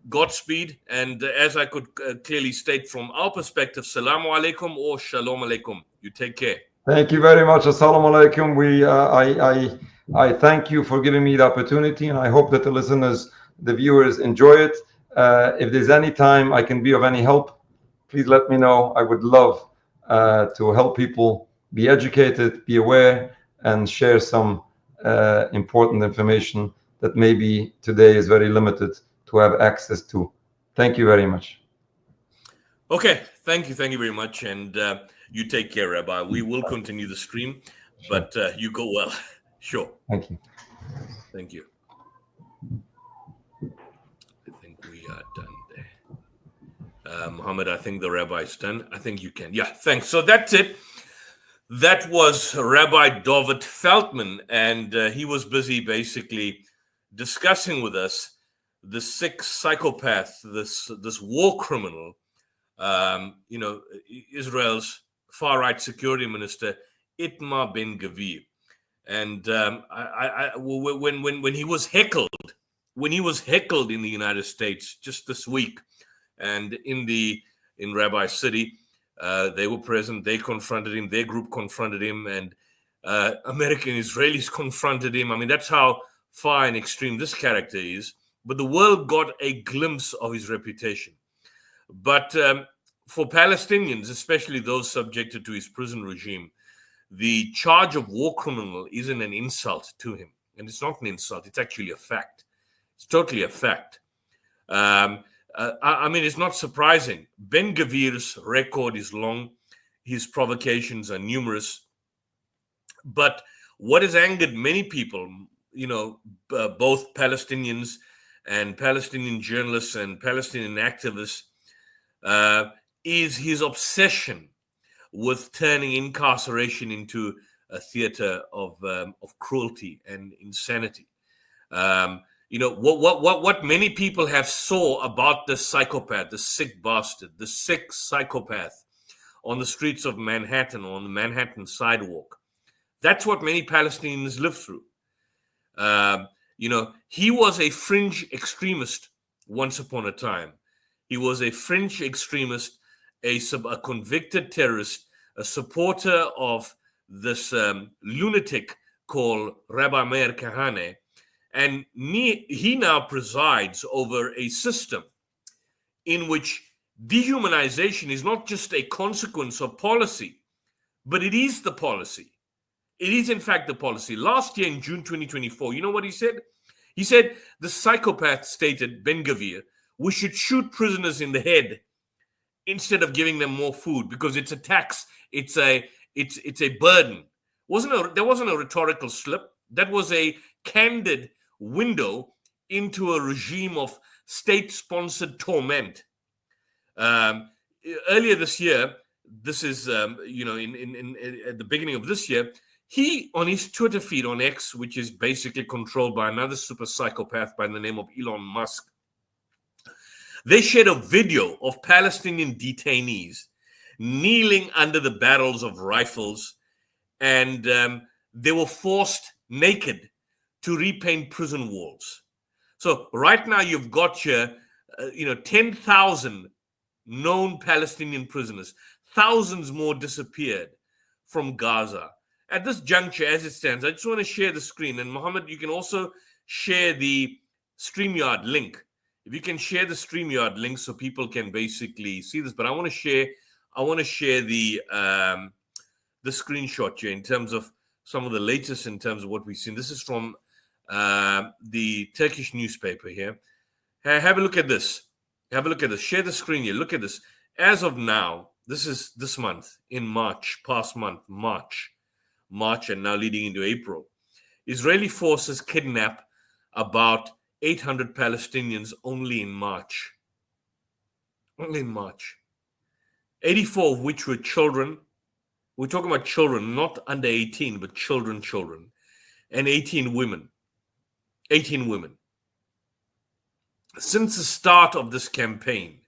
Godspeed. And as I could clearly state from our perspective, Salamu alaikum or Shalom alaikum. You take care. Thank you very much. Assalamu alaikum. I thank you for giving me the opportunity, and I hope that the listeners, the viewers, enjoy it. If there's any time I can be of any help, please let me know. I would love to help people be educated, be aware, and share some important information that maybe today is very limited to have access to. Thank you very much. Okay, thank you very much, and you take care, Rabbi. We will continue the stream, but you go well. Sure. Thank you. Thank you. I think we are done there. Mohammed, I think the rabbi's done. I think you can. Yeah, thanks. So that's it. That was Rabbi Dovid Feldman, and he was busy basically discussing with us the sick psychopath, this war criminal, Israel's far-right security minister, Itamar Ben-Gvir. And when he was heckled in the United States just this week, and in Rabbi City, they were present. They confronted him. Their group confronted him, and American Israelis confronted him. I mean, that's how far and extreme this character is. But the world got a glimpse of his reputation. But for Palestinians, especially those subjected to his prison regime, the charge of war criminal isn't an insult to him. And it's not an insult. It's actually a fact. It's totally a fact. I mean, it's not surprising. Ben-Gvir's record is long. His provocations are numerous. But what has angered many people, both Palestinians and Palestinian journalists and Palestinian activists, is his obsession with turning incarceration into a theater of cruelty and insanity. What many people have saw about this psychopath, the sick bastard, the sick psychopath on the streets of Manhattan, on the Manhattan sidewalk. That's what many Palestinians live through. He was a fringe extremist once upon a time. He was a fringe extremist, a convicted terrorist, a supporter of this lunatic called Rabbi Meir Kahane. And he now presides over a system in which dehumanization is not just a consequence of policy, but it is the policy. It is, in fact, the policy. Last year in June 2024, you know what he said? He said, the psychopath stated, Ben-Gvir, we should shoot prisoners in the head instead of giving them more food because it's a tax. It's a burden. There wasn't a rhetorical slip. That was a candid window into a regime of state-sponsored torment. Earlier this year, this is at the beginning of this year, he on his Twitter feed on X, which is basically controlled by another super psychopath by the name of Elon Musk, they shared a video of Palestinian detainees kneeling under the barrels of rifles, and they were forced naked to repaint prison walls. So right now you've got here, 10,000 known Palestinian prisoners. Thousands more disappeared from Gaza. At this juncture, as it stands, I just want to share the screen. And Mohammed, you can also share the StreamYard link. If you can share the StreamYard link so people can basically see this. But I want to share the screenshot here in terms of some of the latest in terms of what we've seen. This is from the Turkish newspaper here. Have a look at this. Have a look at this. Share the screen here. Look at this. As of now, this is this month, in March, past month, March, and now leading into April. Israeli forces kidnap about 800 Palestinians only in March. Only in March. 84 of which were children. We're talking about children, not under 18, but children. And 18 women. 18 women. Since the start of this campaign,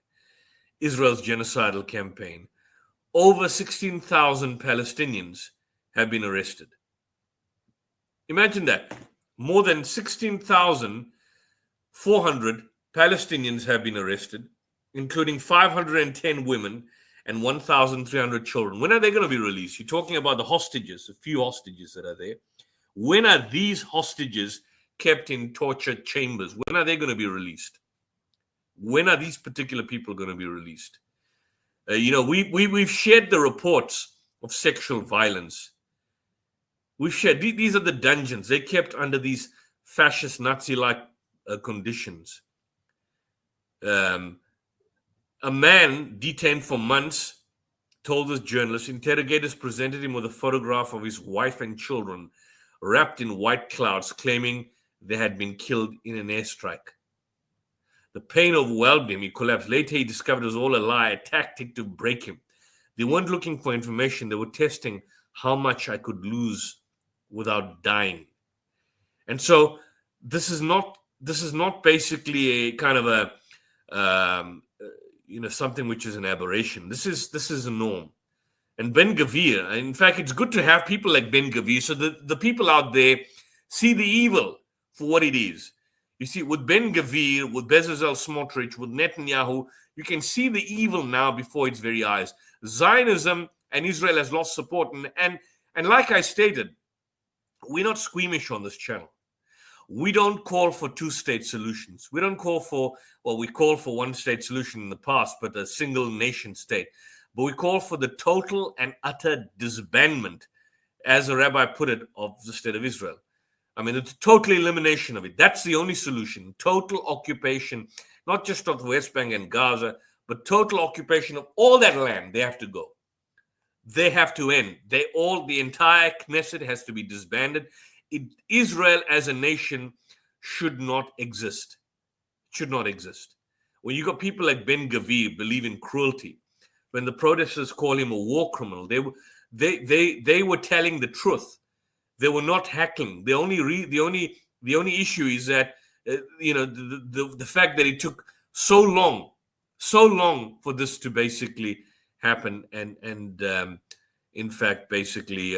Israel's genocidal campaign, over 16,000 Palestinians have been arrested. Imagine that. More than 16,400 Palestinians have been arrested, including 510 women and 1,300 children. When are they going to be released? You're talking about the hostages, a few hostages that are there. When are these hostages kept in torture chambers? When are they going to be released? When are these particular people going to be released? We've shared the reports of sexual violence. We've shared, these are the dungeons. They're kept under these fascist Nazi-like conditions. A man detained for months told this journalist, interrogators presented him with a photograph of his wife and children wrapped in white clouds, claiming they had been killed in an airstrike. The pain overwhelmed him. He collapsed. Later, he discovered it was all a lie, a tactic to break him. They weren't looking for information. They were testing how much I could lose without dying. And so this is not basically a kind of a something which is an aberration. This is a norm. And Ben Gvir, in fact, it's good to have people like Ben Gvir so that the people out there see the evil for what it is. You see, with Ben Gvir, with Bezalel Smotrich, with Netanyahu, you can see the evil now before its very eyes. Zionism and Israel has lost support. And like I stated, we're not squeamish on this channel. We don't call for two-state solutions. We don't call for, we called for one-state solution in the past, but a single nation state. But we call for the total and utter disbandment, as a rabbi put it, of the state of Israel. I mean, it's a total elimination of it. That's the only solution. Total occupation, not just of the West Bank and Gaza, but total occupation of all that land. They have to go. They have to end. The entire Knesset has to be disbanded. Israel as a nation should not exist. Should not exist. When you got people like Ben Gvir believe in cruelty, when the protesters call him a war criminal, they were telling the truth. They were not heckling. The only issue is that the fact that it took so long for this to basically happen and in fact basically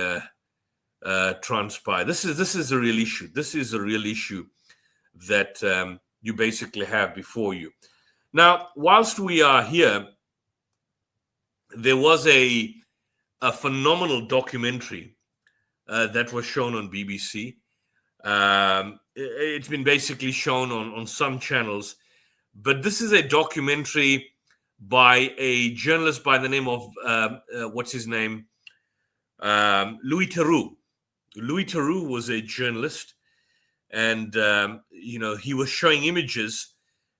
transpire. This is a real issue. This is a real issue that you basically have before you. Now, whilst we are here, there was a phenomenal documentary that was shown on BBC. It's been basically shown on some channels, but this is a documentary by a journalist by the name of what's his name? Louis Theroux. Louis Theroux was a journalist, and he was showing images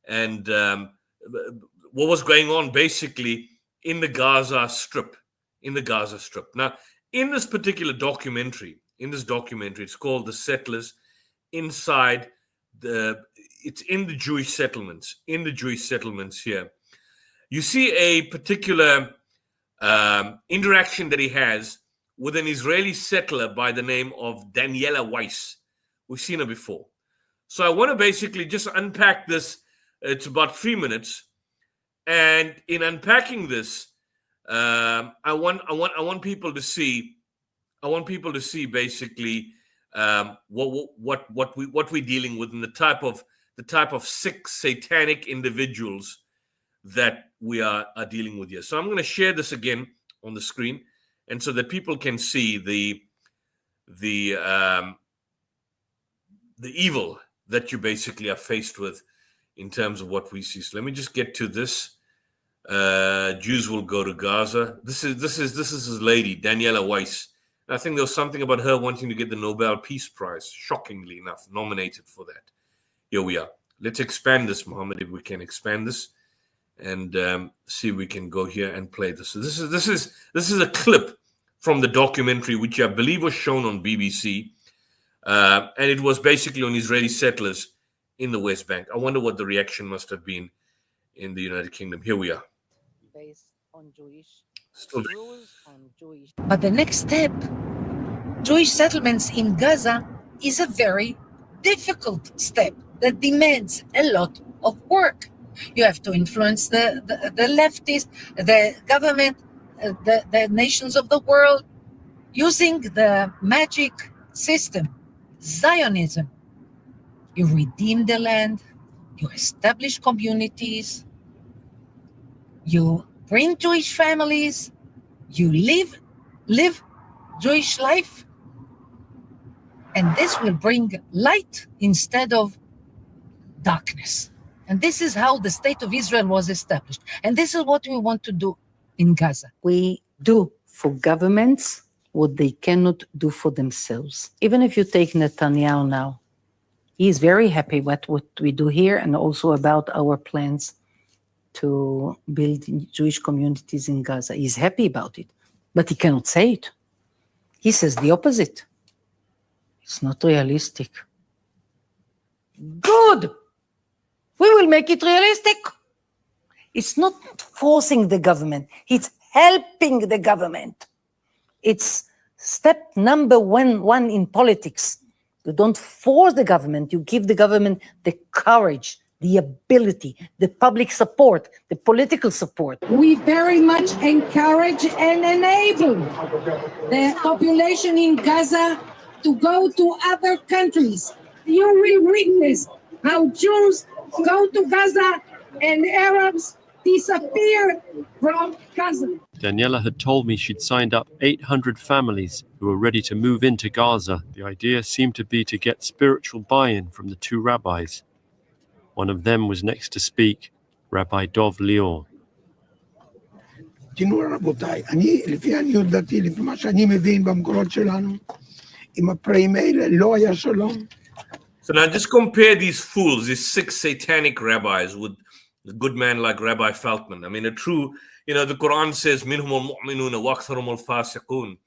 and what was going on basically in the Gaza Strip. Now, in this particular documentary, it's called The Settlers Inside it's in the Jewish settlements. In the Jewish settlements here, you see a particular interaction that he has with an Israeli settler by the name of Daniela Weiss. We've seen her before. So I want to basically just unpack this. It's about 3 minutes. And in unpacking this, I want people to see. I want people to see basically what we're dealing with, and the type of sick satanic individuals that we are dealing with here. So I'm going to share this again on the screen, and so that people can see the evil that you basically are faced with in terms of what we see. So let me just get to this. Jews will go to Gaza. This is his lady, Daniela Weiss. I think there was something about her wanting to get the Nobel Peace Prize, shockingly enough, nominated for that. Here we are. Let's expand this, Mohammed, if we can expand this, and see if we can go here and play this. So this is a clip from the documentary, which I believe was shown on BBC, and it was basically on Israeli settlers in the West Bank. I wonder what the reaction must have been in the United Kingdom. Here we are. Based on Jewish Still there. rules, on Jewish. But the next step, Jewish settlements in Gaza, is a very difficult step that demands a lot of work. You have to influence the leftists, the government, the nations of the world, using the magic system, Zionism. You redeem the land, you establish communities, you bring Jewish families, you live Jewish life, and this will bring light instead of darkness. And this is how the state of Israel was established. And this is what we want to do in Gaza. We do for governments what they cannot do for themselves. Even if you take Netanyahu now, he is very happy with what we do here and also about our plans to build Jewish communities in Gaza. He's happy about it, but he cannot say it. He says the opposite. It's not realistic. Good! We will make it realistic. It's not forcing the government. It's helping the government. It's step number one in politics. You don't force the government. You give the government the courage, the ability, the public support, the political support. We very much encourage and enable the population in Gaza to go to other countries. You will witness how Jews go to Gaza and Arabs disappear from Gaza. Daniela had told me she'd signed up 800 families who were ready to move into Gaza. The idea seemed to be to get spiritual buy-in from the two rabbis. One of them was next to speak, Rabbi Dovid. תראו רבותיי, לפי עניות דעתי, לפי מה שאני מבין במקורות שלנו, עם הפרעים האלה לא היה שלום. So now just compare these fools, these 6 satanic rabbis, with a good man like Rabbi Feldman. I mean, a true, the Quran says, "Minhum al-mu'minun wa aktharum al-fasiqun."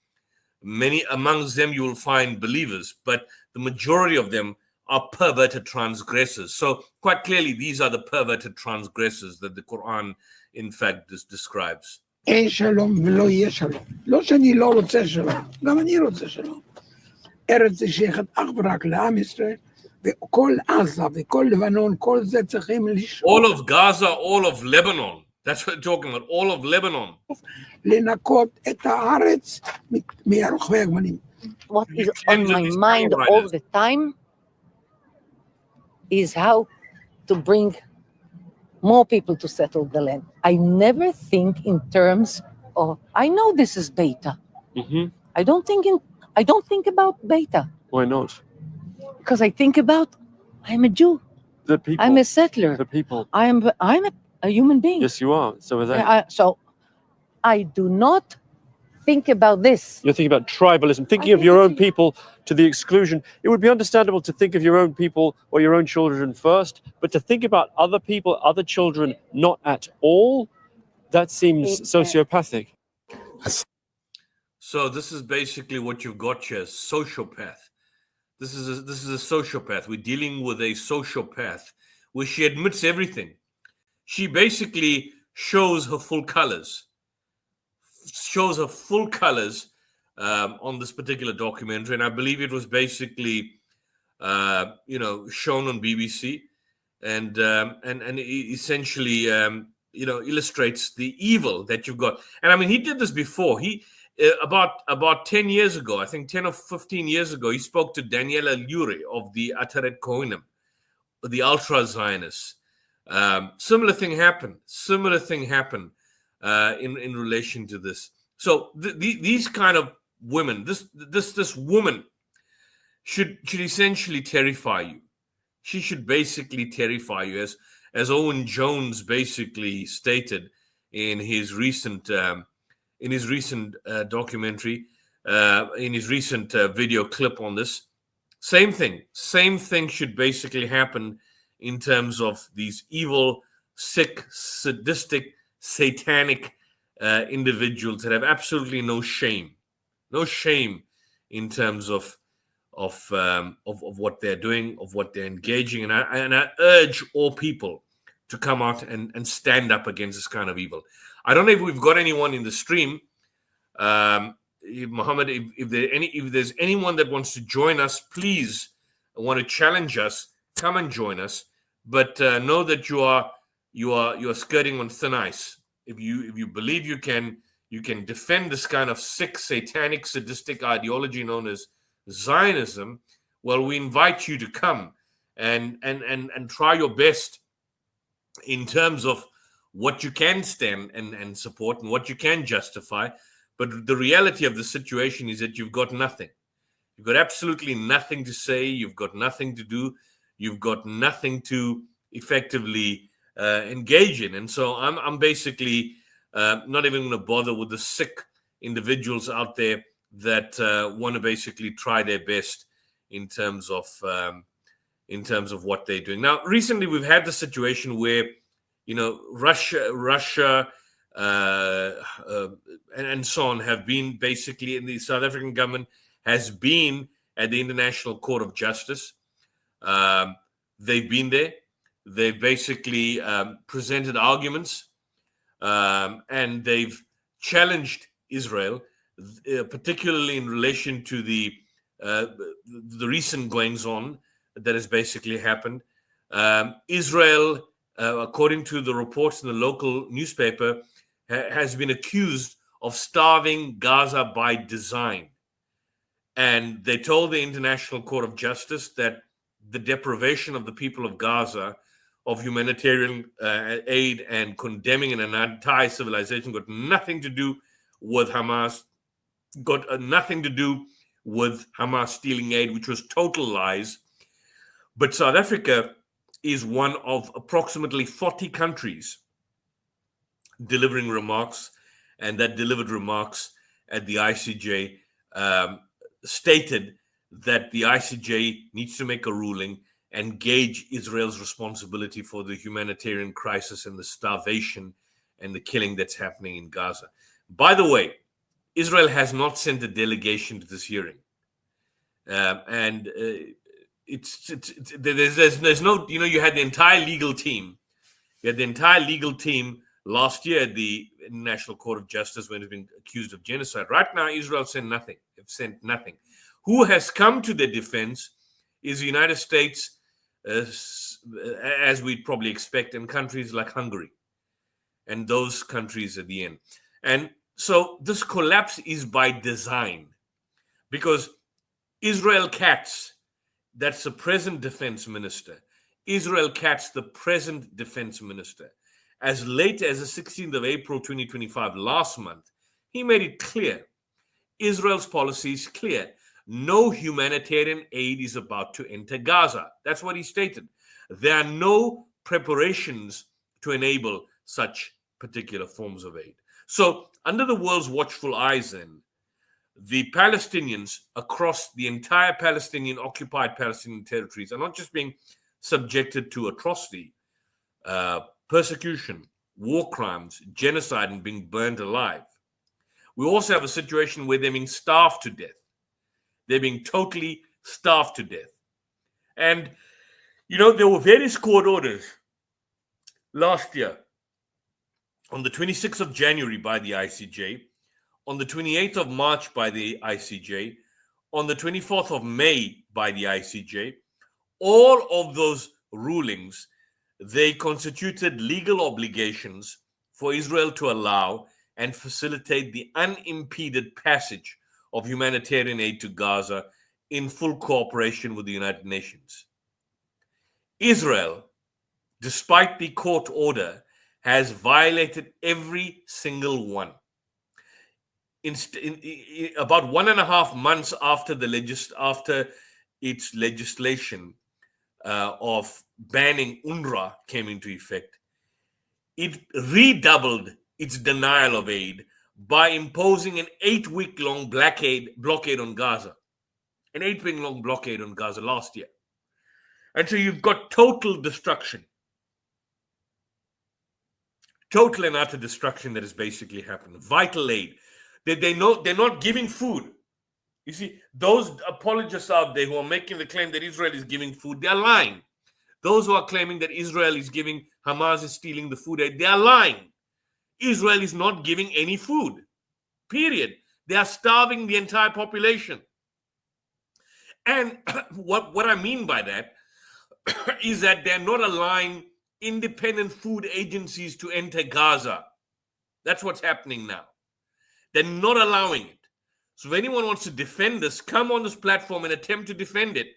Many amongst them you will find believers, but the majority of them are perverted transgressors. So quite clearly, these are the perverted transgressors that the Quran, in fact, describes. אין שלום ולא יהיה שלום. לא שאני לא רוצה שלום, גם אני רוצה שלום. ארץ זה שייכת אך ורק לעם ישראל, וכל עזה וכל לבנון, כל זה צריכים לשמור. All of Gaza, all of Lebanon. That's what we're talking about, all of Lebanon. לנקות את הארץ מרוכבי הגמלים. What is on my mind all the time is how to bring more people to settle the land. I never think in terms of, I know this is beta. Mm-hmm. I don't think about beta. Why not? Because I think about, I'm a Jew. The people. I'm a settler. The people. I'm a human being. Yes, you are. So are they. So I do not think about this. You're thinking about tribalism, thinking of your own people to the exclusion. It would be understandable to think of your own people or your own children first, but to think about other people, other children, not at all, that seems sociopathic. So this is basically what you've got here, sociopath. This is a sociopath. We're dealing with a sociopath where she admits everything. She basically shows her full colors. On this particular documentary, and I believe it was basically shown on BBC, and essentially illustrates the evil that you've got. And I mean, he did this before. He about 10 years ago, I think 10 or 15 years ago, he spoke to Daniela Lurie of the Ataret Kohanim, the ultra Zionists. Similar thing happened in relation to this. So these kind of women, this woman should essentially terrify you. She should basically terrify you, as Owen Jones basically stated in his recent documentary, in his recent video clip on this. Same thing should basically happen in terms of these evil, sick, sadistic, satanic individuals that have absolutely no shame in terms of what they're doing, of what they're engaging in. And I urge all people to come out and stand up against this kind of evil. I don't know if we've got anyone in the stream. Mohammed, if there's anyone that wants to join us, please want to challenge us, come and join us. But know that you are skirting on thin ice. If you believe you can defend this kind of sick, satanic, sadistic ideology known as Zionism, well, we invite you to come and try your best in terms of what you can stand and support and what you can justify. But the reality of the situation is that you've got nothing. You've got absolutely nothing to say. You've got nothing to do. You've got nothing to effectively engage in. And so I'm basically not even going to bother with the sick individuals out there that want to basically try their best in terms of what they're doing. Now, recently we've had the situation where, Russia and so on have been basically, in the South African government has been at the International Court of Justice. They've been there. They've basically presented arguments and they've challenged Israel, particularly in relation to the recent goings on that has basically happened. Israel, according to the reports in the local newspaper, has been accused of starving Gaza by design. And they told the International Court of Justice that the deprivation of the people of Gaza of humanitarian aid and condemning an entire civilization got nothing to do with Hamas, got nothing to do with Hamas stealing aid, which was total lies. But South Africa is one of approximately 40 countries delivering remarks, and that delivered remarks at the ICJ stated that the ICJ needs to make a ruling and gauge Israel's responsibility for the humanitarian crisis and the starvation and the killing that's happening in Gaza. By the way, Israel has not sent a delegation to this hearing. There's no, you had the entire legal team. You had the entire legal team last year at the National Court of Justice when it's been accused of genocide. Right now, Israel sent nothing. They've sent nothing. Who has come to their defense is the United States, as we'd probably expect, and countries like Hungary. And those countries at the end. And so this collapse is by design, because Israel Katz, that's the present defense minister, Israel Katz, the present defense minister, as late as the 16th of April 2025, last month, he made it clear. Israel's policy is clear. No humanitarian aid is about to enter Gaza. That's what he stated. There are no preparations to enable such particular forms of aid. So, under the world's watchful eyes, then, the Palestinians across the entire occupied Palestinian territories are not just being subjected to atrocity, persecution, war crimes, genocide, and being burned alive. We also have a situation where they're being starved to death. They're being totally starved to death. And, there were various court orders last year on the 26th of January by the ICJ, on the 28th of March by the ICJ, on the 24th of May by the ICJ. All of those rulings, they constituted legal obligations for Israel to allow and facilitate the unimpeded passage of humanitarian aid to Gaza in full cooperation with the United Nations. Israel, despite the court order, has violated every single one. In about 1.5 months after its legislation of banning UNRWA came into effect, it redoubled its denial of aid by imposing an 8-week-long blockade on Gaza. An 8-week-long blockade on Gaza last year. And so you've got total destruction. Total and utter destruction that has basically happened. Vital aid. They're not giving food. You see, those apologists out there who are making the claim that Israel is giving food, they're lying. Those who are claiming that Israel is giving, Hamas is stealing the food aid, they are lying. Israel is not giving any food. Period. They are starving the entire population. And what I mean by that is that they're not allowing independent food agencies to enter Gaza. That's what's happening now. They're not allowing it. So if anyone wants to defend this, come on this platform and attempt to defend it,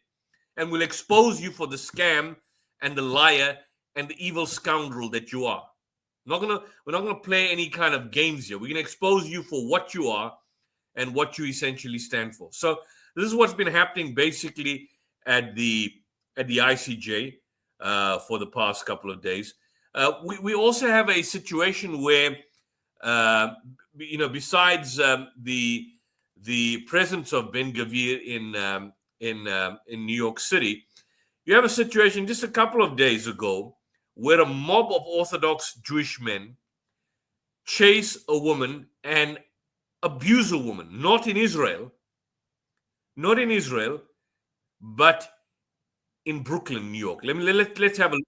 and we'll expose you for the scam and the liar and the evil scoundrel that you are. We're not gonna play any kind of games here. We're gonna expose you for what you are and what you essentially stand for. So this is what's been happening basically at the ICJ for the past couple of days. We also have a situation where besides the presence of Ben Gvir in New York City, you have a situation just a couple of days ago where a mob of Orthodox Jewish men chase a woman and abuse a woman, not in Israel, but in Brooklyn, New York. Let's have a look.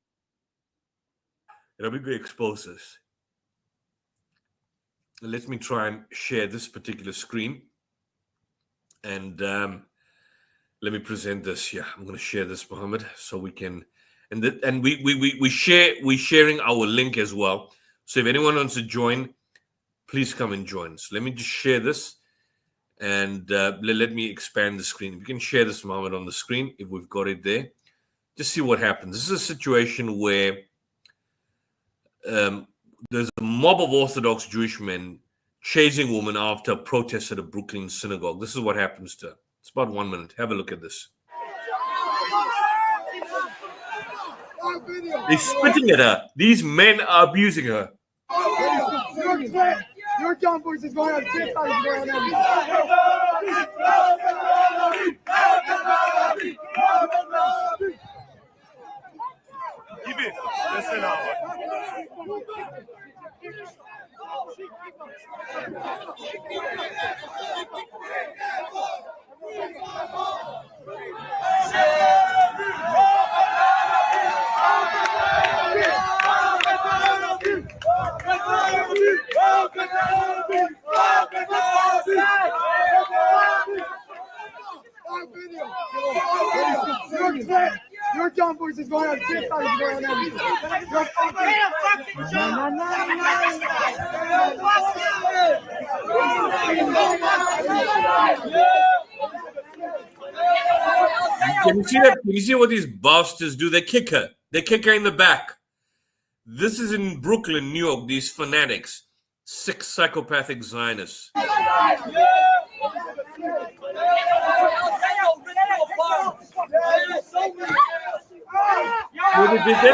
Rabbi will expose this. Let me try and share this particular screen, and let me present this. Yeah, I'm going to share this, Mohammed, so we can, and we're sharing our link as well. So if anyone wants to join, please come and join. So let me just share this. And let me expand the screen. If you can share this, Mohammed, on the screen, if we've got it there. Just see what happens. This is a situation where there's a mob of Orthodox Jewish men chasing women after a protest at a Brooklyn synagogue. This is what happens to her. It's about 1 minute. Have a look at this. They're spitting at her. These men are abusing her. Your John voice is going on. Listen up. Your John voice is going on. Can you see that? Can you see what these bastards do? They kick her. They kick her in the back. This is in Brooklyn, New York. These fanatics, sick psychopathic Zionists. What did they do?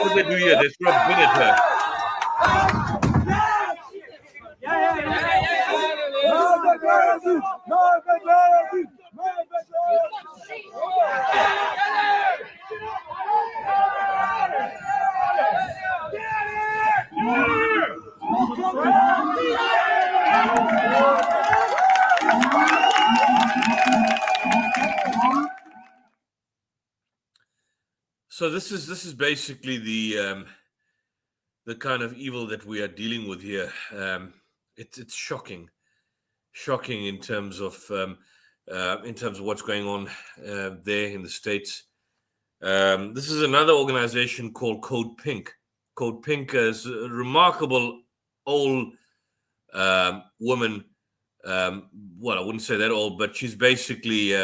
What did they do here? They threw a bin at her. So this is basically the kind of evil that we are dealing with here. It's shocking in terms of what's going on there in the States. This is another organization called Code Pink. Code Pink is a remarkable old woman. Well, I wouldn't say that old, but she's basically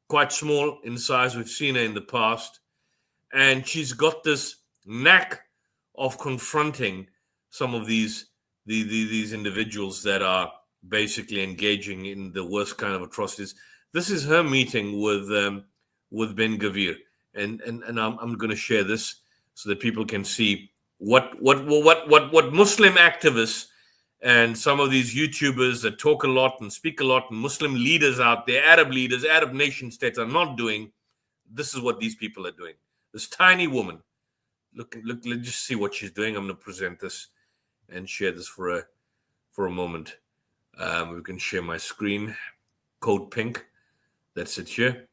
quite small in size. We've seen her in the past. And she's got this knack of confronting some of these these individuals that are basically engaging in the worst kind of atrocities. This is her meeting with Ben-Gvir, and I'm going to share this so that people can see what Muslim activists and some of these YouTubers that talk a lot and speak a lot, and Muslim leaders out there, Arab leaders, Arab nation states are not doing. This is what these people are doing. This tiny woman, look, let's just see what she's doing. I'm going to present this and share this for a moment. We can share my screen. Code pink. That's it here.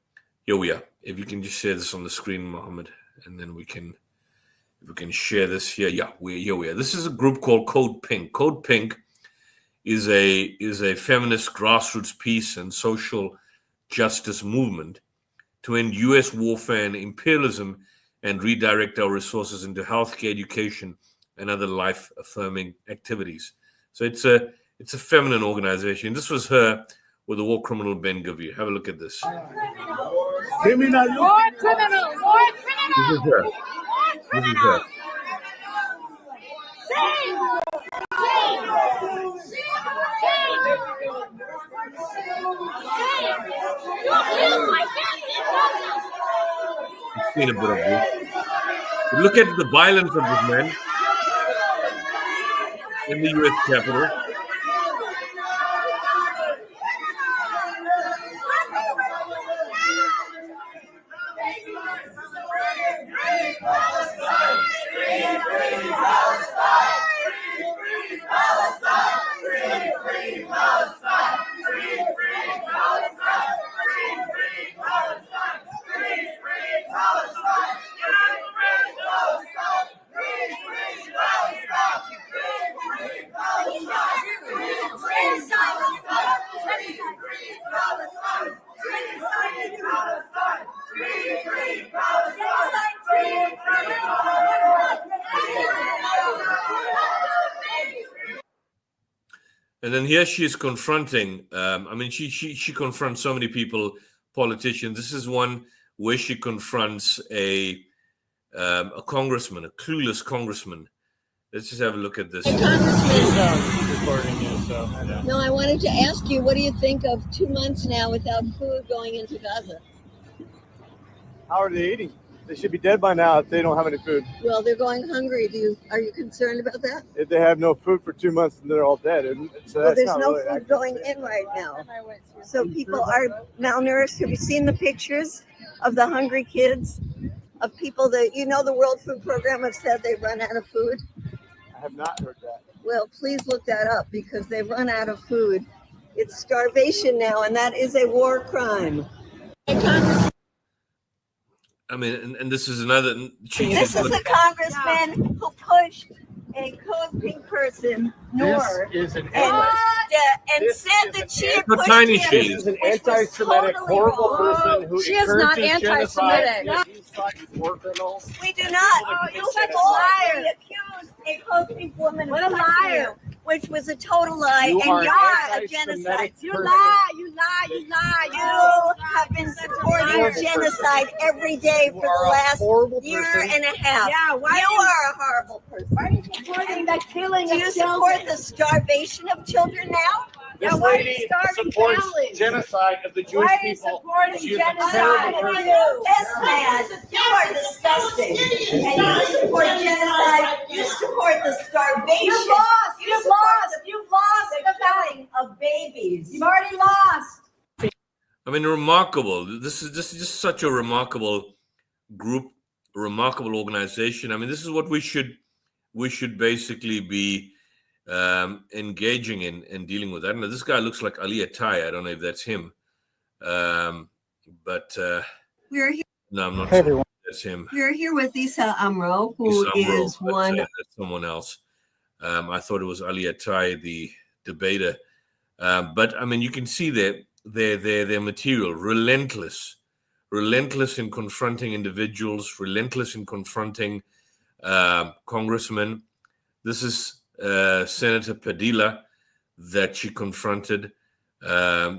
Here we are. If you can just share this on the screen, Mohammed, and then we can share this here. Yeah, here we are. This is a group called Code Pink. Code Pink is a feminist grassroots peace and social justice movement to end U.S. warfare and imperialism and redirect our resources into healthcare, education, and other life-affirming activities. So it's a feminine organization. This was her with the war criminal Ben-Gvir. Have a look at this. Criminal. More criminal. More criminal. This is her. This is her. You've seen a bit of this. But look at the violence of this man in the U.S. Capitol. And then here she is confronting, she confronts so many people, politicians. This is one where she confronts a congressman, a clueless congressman. Let's just have a look at this. No, I wanted to ask you, what do you think of 2 months now without food going into Gaza? How are they eating? They should be dead by now if they don't have any food. Well, they're going hungry. Are you concerned about that? If they have no food for 2 months, then they're all dead. So Well, that's there's not no really food accurate. going in right now. So people are malnourished. Have you seen the pictures of the hungry kids? Of people that, the World Food Program have said they run out of food? I have not heard that. Well, please look that up because they run out of food. It's starvation now, and that is a war crime. I mean, and this is another. This is the congressman who pushed a Code Pink person north and said that she had pushed tiny him. she This is an which was anti-Semitic, totally horrible wrong. person who She is not encourages anti-Semitic. genocide. These fucking war criminals. We do not. You such liar. accused a Code Pink woman What of a touching liar. you, which was a total lie, You and are you an are a anti-Semitic genocide. You person. lie, you lie, you lie. You have been supporting genocide every day for the last horrible year person. and a half. Yeah, why You are you- are a horrible person. Why are you supporting the killing Do of you children? support the starvation of children now? This why are you lady starving supports families? genocide of the Jewish Why are you people. supporting She is a genocide? terrible person. This man, you are disgusting. And you support genocide. You support the starvation. You've lost. You You've support lost. You've lost the the battle. killing of babies. You've already lost. I mean, remarkable. This is just such a remarkable group, a remarkable organization. I mean, this is what we should basically be engaging in and dealing with. I don't know. This guy looks like Ali Attai. I don't know if that's him, but We're here. no, I'm not Hey, sure everyone. that's him. We're here with Isa Amro, who Issa Amro, is but, one. that's someone else. I thought it was Ali Attai, the debater. But I mean, you can see their material, relentless in confronting individuals, relentless in confronting congressmen. This is Senator Padilla that she confronted.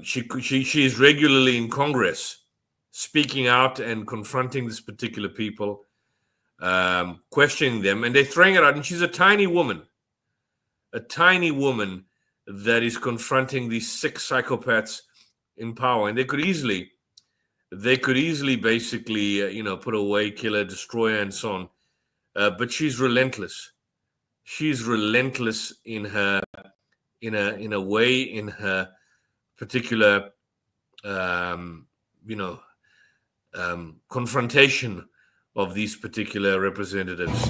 She is regularly in Congress, speaking out and confronting these particular people, questioning them, and they're throwing it out. And she's a tiny woman. a tiny woman that is confronting these 6 psychopaths in power, and they could easily basically put away, kill her, destroy her, and so on. But she's relentless. She's relentless in her in a way, in her particular confrontation of these particular representatives.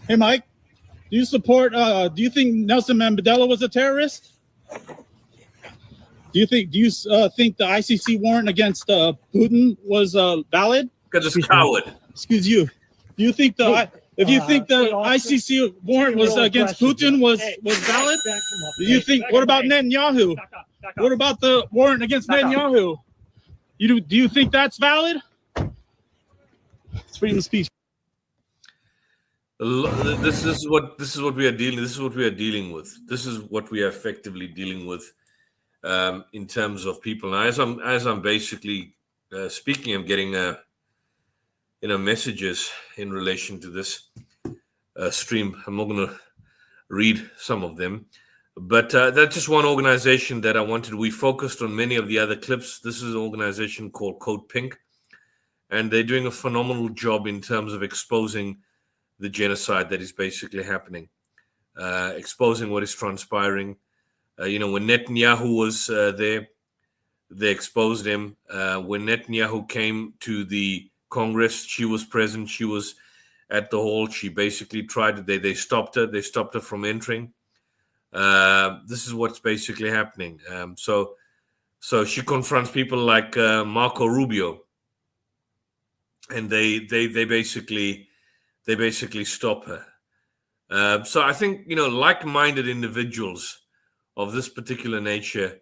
Hey Mike, do you support do you think Nelson Mandela was a terrorist? Do you think the ICC warrant against Putin was valid? Because it's coward. Excuse you. Do you think if you think the ICC warrant was against Putin was valid? Do you think? What about Netanyahu? What about the warrant against Netanyahu? Do you think that's valid? It's freedom of speech. This is what we are dealing. This is what we are dealing with. This is what we are effectively dealing with in terms of people. Now, as I'm basically speaking, I'm getting messages in relation to this stream. I'm not going to read some of them, but that's just one organization that I wanted. We focused on many of the other clips. This is an organization called Code Pink, and they're doing a phenomenal job in terms of exposing the genocide that is basically happening, exposing what is transpiring. When Netanyahu was there, they exposed him. When Netanyahu came to the Congress, she was present. She was at the hall. She basically tried. They stopped her. They stopped her from entering. This is what's basically happening. So she confronts people like Marco Rubio, and they basically stop her. So I think like-minded individuals of this particular nature,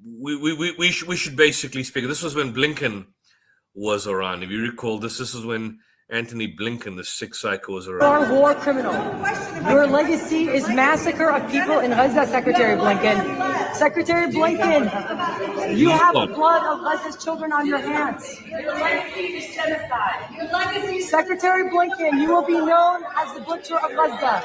we should basically speak. This was when Blinken was around. If you recall, this is when Anthony Blinken, the sick psycho, was around. You're a war criminal. Your legacy is massacre of people in Gaza, Secretary Blinken. Secretary Blinken, you have the blood of Gaza's children on your hands. Your legacy is genocide. Your legacy is Secretary Blinken, you will be known as the butcher of Gaza.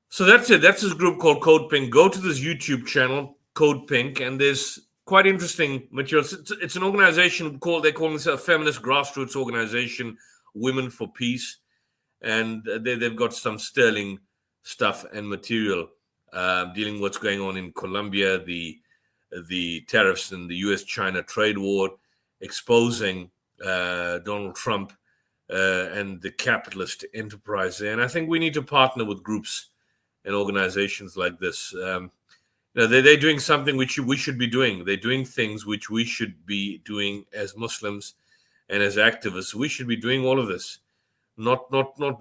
So that's it. That's this group called Code Pink. Go to this YouTube channel, Code Pink, and there's quite interesting material. It's an organization they call themselves a feminist grassroots organization, Women for Peace, and they've got some sterling stuff and material dealing with what's going on in Colombia, the tariffs and the U.S.-China trade war, exposing Donald Trump and the capitalist enterprise there. And I think we need to partner with groups and organizations like this. They're doing something which we should be doing. They're doing things which we should be doing as Muslims and as activists. We should be doing all of this, not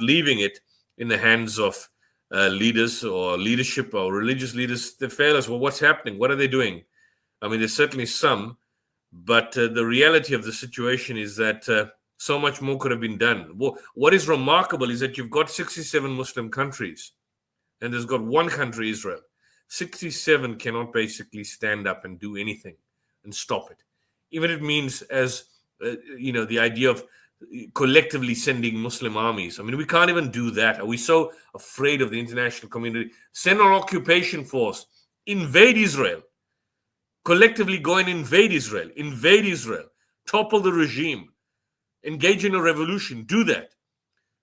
leaving it in the hands of leaders or leadership or religious leaders. They fail us. Well, what's happening? What are they doing? I mean, there's certainly some, but the reality of the situation is that so much more could have been done. What is remarkable is that you've got 67 Muslim countries, and there's got one country, Israel. 67 cannot basically stand up and do anything and stop it. Even if it means, as the idea of collectively sending Muslim armies. I mean, we can't even do that. Are we so afraid of the international community? Send our occupation force, invade Israel, collectively go and invade Israel, topple the regime, engage in a revolution, do that.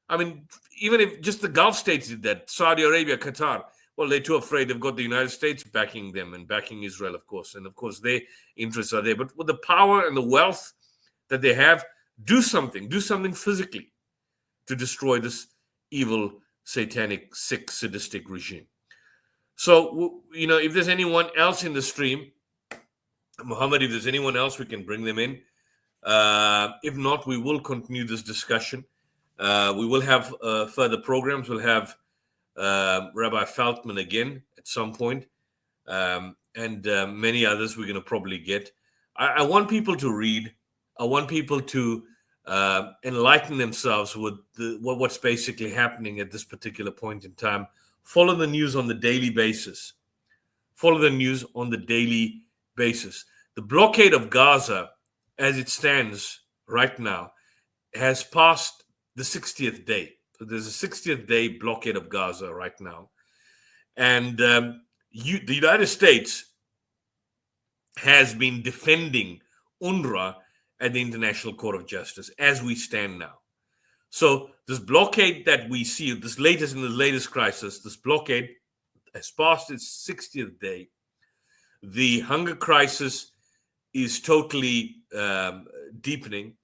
I mean, even if just the Gulf states did that, Saudi Arabia, Qatar, well, they're too afraid. They've got the United States backing them and backing Israel, of course. And of course, their interests are there. But with the power and the wealth that they have, do something physically to destroy this evil, satanic, sick, sadistic regime. So, if there's anyone else in the stream, Mohammed, if there's anyone else, we can bring them in. If not, we will continue this discussion. We will have further programs. We'll have Rabbi Feldman again at some point, and many others we're going to probably get. I want people to read. I want people to enlighten themselves with what's basically happening at this particular point in time. Follow the news on the daily basis. Follow the news on the daily basis. The blockade of Gaza, as it stands right now, has passed the 60th day. So there's a 60th day blockade of Gaza right now. And the United States has been defending UNRWA at the International Court of Justice as we stand now. So this blockade that we see, in the latest crisis, this blockade has passed its 60th day. The hunger crisis is totally deepening.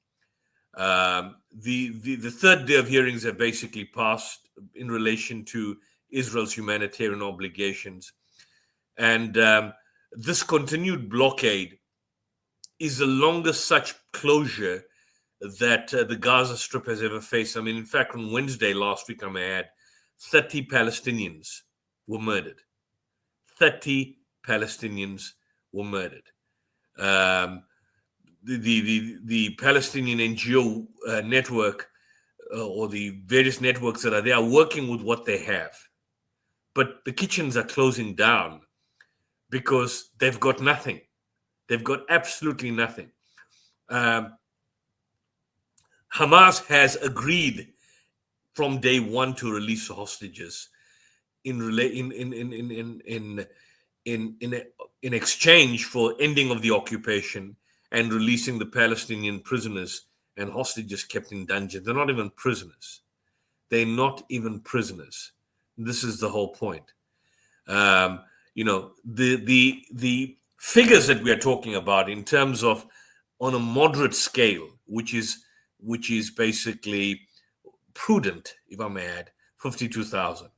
The third day of hearings have basically passed in relation to Israel's humanitarian obligations. And this continued blockade is the longest such closure that the Gaza Strip has ever faced. I mean, in fact, on Wednesday last week, I may add, 30 Palestinians were murdered. 30 Palestinians were murdered. The Palestinian NGO network or the various networks that are there are working with what they have. But the kitchens are closing down because they've got nothing. They've got absolutely nothing. Hamas has agreed from day one to release hostages in exchange for ending of the occupation and releasing the Palestinian prisoners and hostages kept in dungeons. They're not even prisoners. They're not even prisoners. This is the whole point. The figures that we are talking about in terms of on a moderate scale, which is basically prudent, if I may add, 52,000.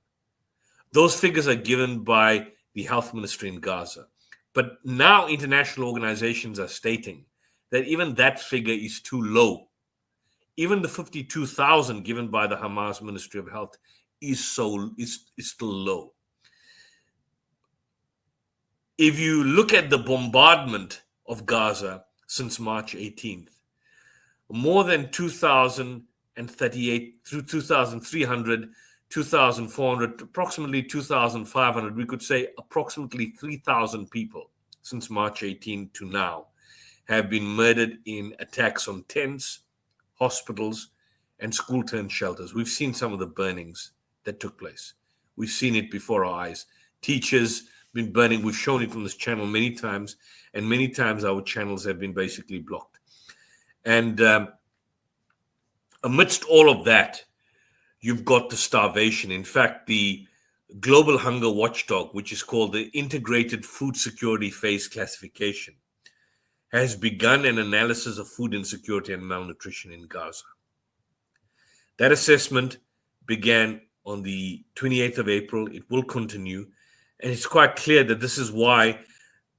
Those figures are given by the health ministry in Gaza. But now international organizations are stating that even that figure is too low. Even the 52,000 given by the Hamas Ministry of Health is still low. If you look at the bombardment of Gaza since March 18th, more than 2,038 through 2,300, 2,400, approximately 2,500, we could say approximately 3,000 people since March 18 to now have been murdered in attacks on tents, hospitals, and school-turn shelters. We've seen some of the burnings that took place. We've seen it before our eyes. Teachers been burning. We've shown it on this channel many times, and many times our channels have been basically blocked. And amidst all of that, you've got the starvation. In fact, the Global Hunger Watchdog, which is called the Integrated Food Security Phase Classification, has begun an analysis of food insecurity and malnutrition in Gaza. That assessment began on the 28th of April. It will continue. And it's quite clear that this is why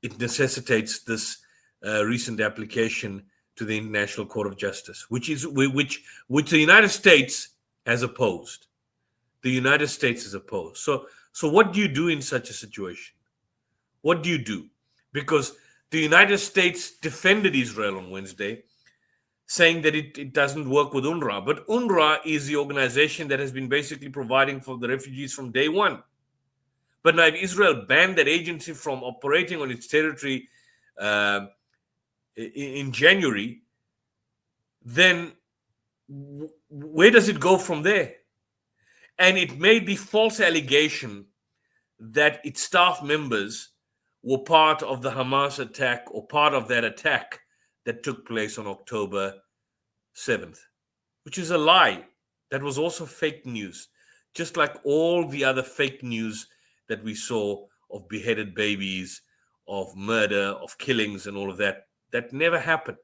it necessitates this recent application to the International Court of Justice, which the United States has opposed. The United States has opposed. So what do you do in such a situation? What do you do? Because the United States defended Israel on Wednesday, saying that it doesn't work with UNRWA. But UNRWA is the organization that has been basically providing for the refugees from day one. But now if Israel banned that agency from operating on its territory in January, then where does it go from there? And it made the false allegation that its staff members were part of the Hamas attack or part of that attack that took place on October 7th, which is a lie. That was also fake news, just like all the other fake news that we saw of beheaded babies, of murder, of killings and all of that. That never happened.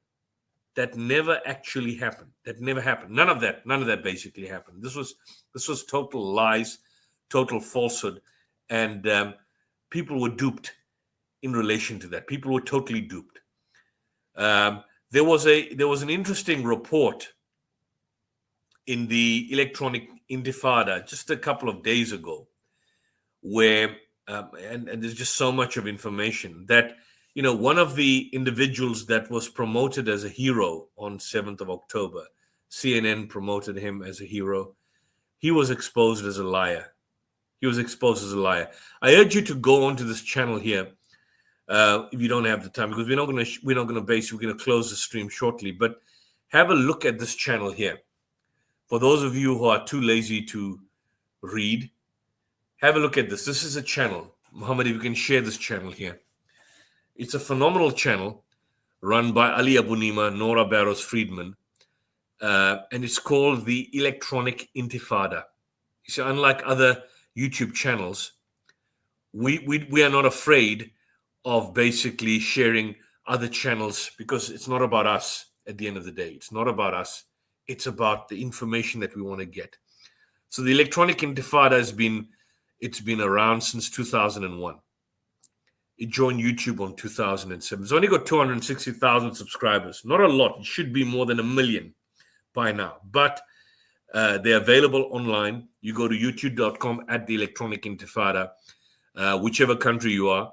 That never actually happened. That never happened. None of that basically happened. This was total lies, total falsehood, and people were duped in relation to that. People were totally duped. There was an interesting report in the Electronic Intifada just a couple of days ago, where and there's just so much of information that one of the individuals that was promoted as a hero on 7th of October, CNN promoted him as a hero. He was exposed as a liar. He was exposed as a liar. I urge you to go onto this channel here if you don't have the time, because we're not going to close the stream shortly. But have a look at this channel here. For those of you who are too lazy to read, have a look at this. This is a channel. Muhammad, if you can share this channel here. It's a phenomenal channel run by Ali Abu Nima, Nora Barrows Friedman, and it's called the Electronic Intifada. So unlike other YouTube channels, we are not afraid of basically sharing other channels, because it's not about us at the end of the day. It's not about us. It's about the information that we want to get. So the Electronic Intifada has been around since 2001. It joined YouTube on 2007. It's only got 260,000 subscribers. Not a lot. It should be more than 1 million by now. But they're available online. You go to youtube.com at the Electronic Intifada, whichever country you are.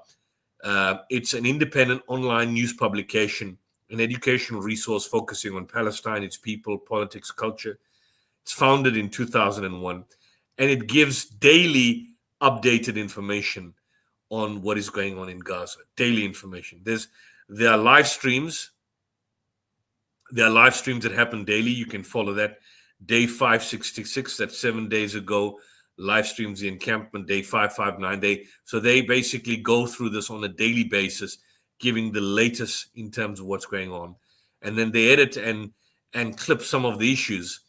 It's an independent online news publication, an educational resource focusing on Palestine, its people, politics, culture. It's founded in 2001, and it gives daily updated information on what is going on in Gaza. Daily information. There are live streams. There are live streams that happen daily. You can follow that. Day 566, that's 7 days ago, live streams the encampment. Day 559. So they basically go through this on a daily basis, giving the latest in terms of what's going on. And then they edit and clip some of the issues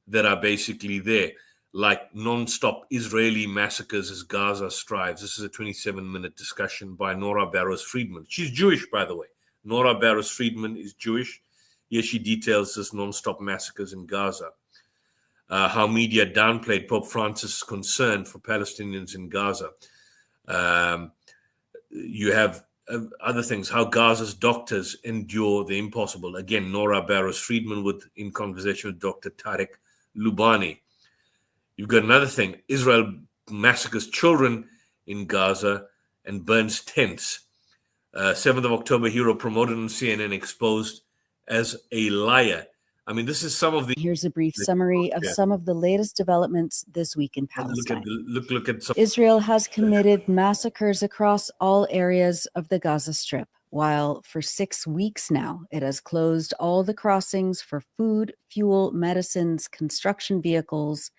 that are basically there, like non-stop Israeli massacres as Gaza strives. This is a 27-minute discussion by Nora Barrows Friedman. She's Jewish, by the way. Nora Barrows Friedman is Jewish. Here she details this non-stop massacres in Gaza. How media downplayed Pope Francis' concern for Palestinians in Gaza. You have other things, how Gaza's doctors endure the impossible. Again, Nora Barrows Friedman in conversation with Dr. Tarek Lubani. You've got another thing. Israel massacres children in Gaza and burns tents. 7th of October hero promoted on CNN, exposed as a liar. I mean, this is some of the... Here's a brief summary of some of the latest developments this week in Palestine. Look at some... Israel has committed massacres across all areas of the Gaza Strip, while for 6 weeks now, it has closed all the crossings for food, fuel, medicines, construction vehicles,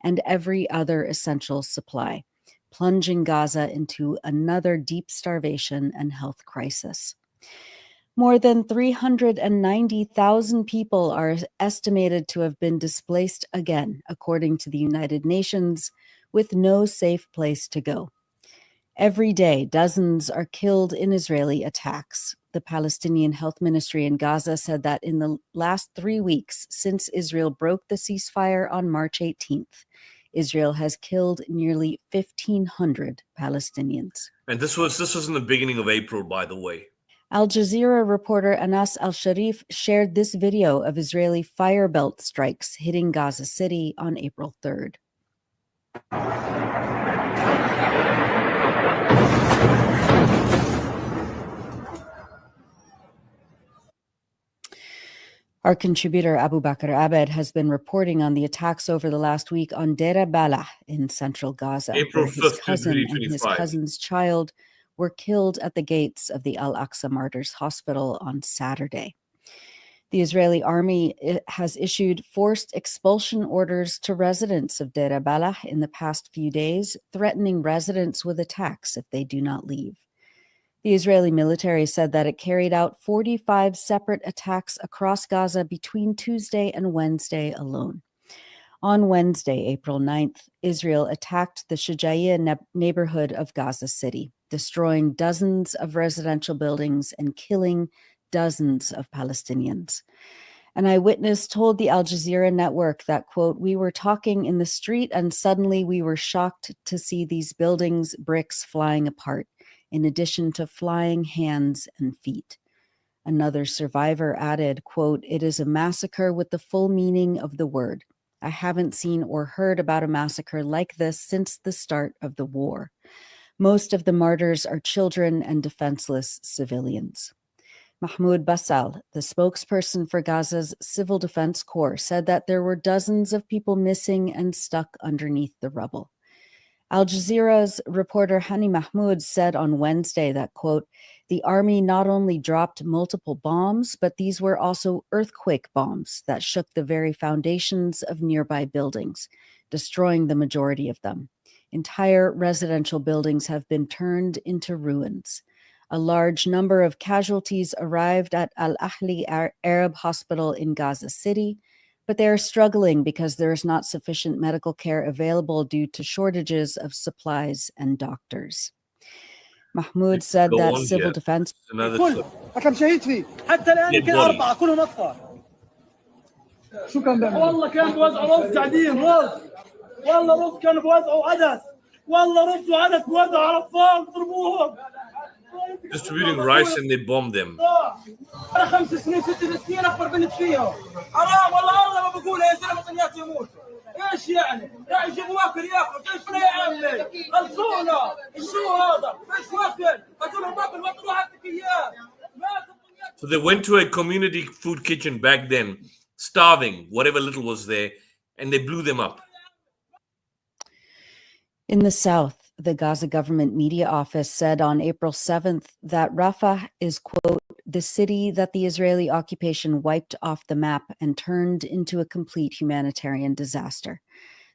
and every other essential supply, plunging Gaza into another deep starvation and health crisis. More than 390,000 people are estimated to have been displaced again, according to the United Nations, with no safe place to go. Every day, dozens are killed in Israeli attacks. The Palestinian Health Ministry in Gaza said that in the last 3 weeks since Israel broke the ceasefire on March 18th, Israel has killed nearly 1,500 Palestinians. And this was in the beginning of April, by the way. Al Jazeera reporter Anas al-Sharif shared this video of Israeli fire belt strikes hitting Gaza City on April 3rd. Our contributor Abu Bakr Abed has been reporting on the attacks over the last week on Deir Balah in central Gaza, April where his 5th, cousin and 2025. his cousin's child were killed at the gates of the Al-Aqsa Martyrs Hospital on Saturday. The Israeli army has issued forced expulsion orders to residents of Deir Balah in the past few days, threatening residents with attacks if they do not leave. The Israeli military said that it carried out 45 separate attacks across Gaza between Tuesday and Wednesday alone. On Wednesday, April 9th, Israel attacked the Shujaiya neighborhood of Gaza City, destroying dozens of residential buildings and killing dozens of Palestinians. An eyewitness told the Al Jazeera network that, quote, "We were talking in the street and suddenly we were shocked to see these buildings, bricks flying apart, in addition to flying hands and feet." Another survivor added, quote, "It is a massacre with the full meaning of the word. I haven't seen or heard about a massacre like this since the start of the war. Most of the martyrs are children and defenseless civilians." Mahmoud Basal, the spokesperson for Gaza's Civil Defense Corps, said that there were dozens of people missing and stuck underneath the rubble. Al Jazeera's reporter Hani Mahmoud said on Wednesday that, quote, the army not only dropped multiple bombs, but these were also earthquake bombs that shook the very foundations of nearby buildings, destroying the majority of them. Entire residential buildings have been turned into ruins. A large number of casualties arrived at Al Ahli Arab Hospital in Gaza City, but they are struggling because there is not sufficient medical care available due to shortages of supplies and doctors. Mahmoud said Go that on civil here. defense. Another clip. كم شهيد فيه حتى الان Dead يمكن body. 4 كلهم اطفال. شو كان بيعمل؟ والله كان بيوزعوا رز قاعدين رز. والله رز كانوا بيوزعوا عدس. والله رز وعدس بيوزعوا على الاطفال بيضربوهم. Distributing rice and they bomb them. انا 5 سنين 6 سنين اكبر بنت فيهم. حرام والله الله ما بقول يا زلمه الناس يموتوا. ايش يعني؟ راح يجيبوا واكل ياكلوا، كيف يا عمي؟ خلصونا، شو هذا؟ ايش واكل؟ هاتوا لهم واكل وطلعوا عندك اياه. So they went to a community food kitchen back then, starving, whatever little was there, and they blew them up. In the south, the Gaza government media office said on April 7th that Rafah is, quote, the city that the Israeli occupation wiped off the map and turned into a complete humanitarian disaster.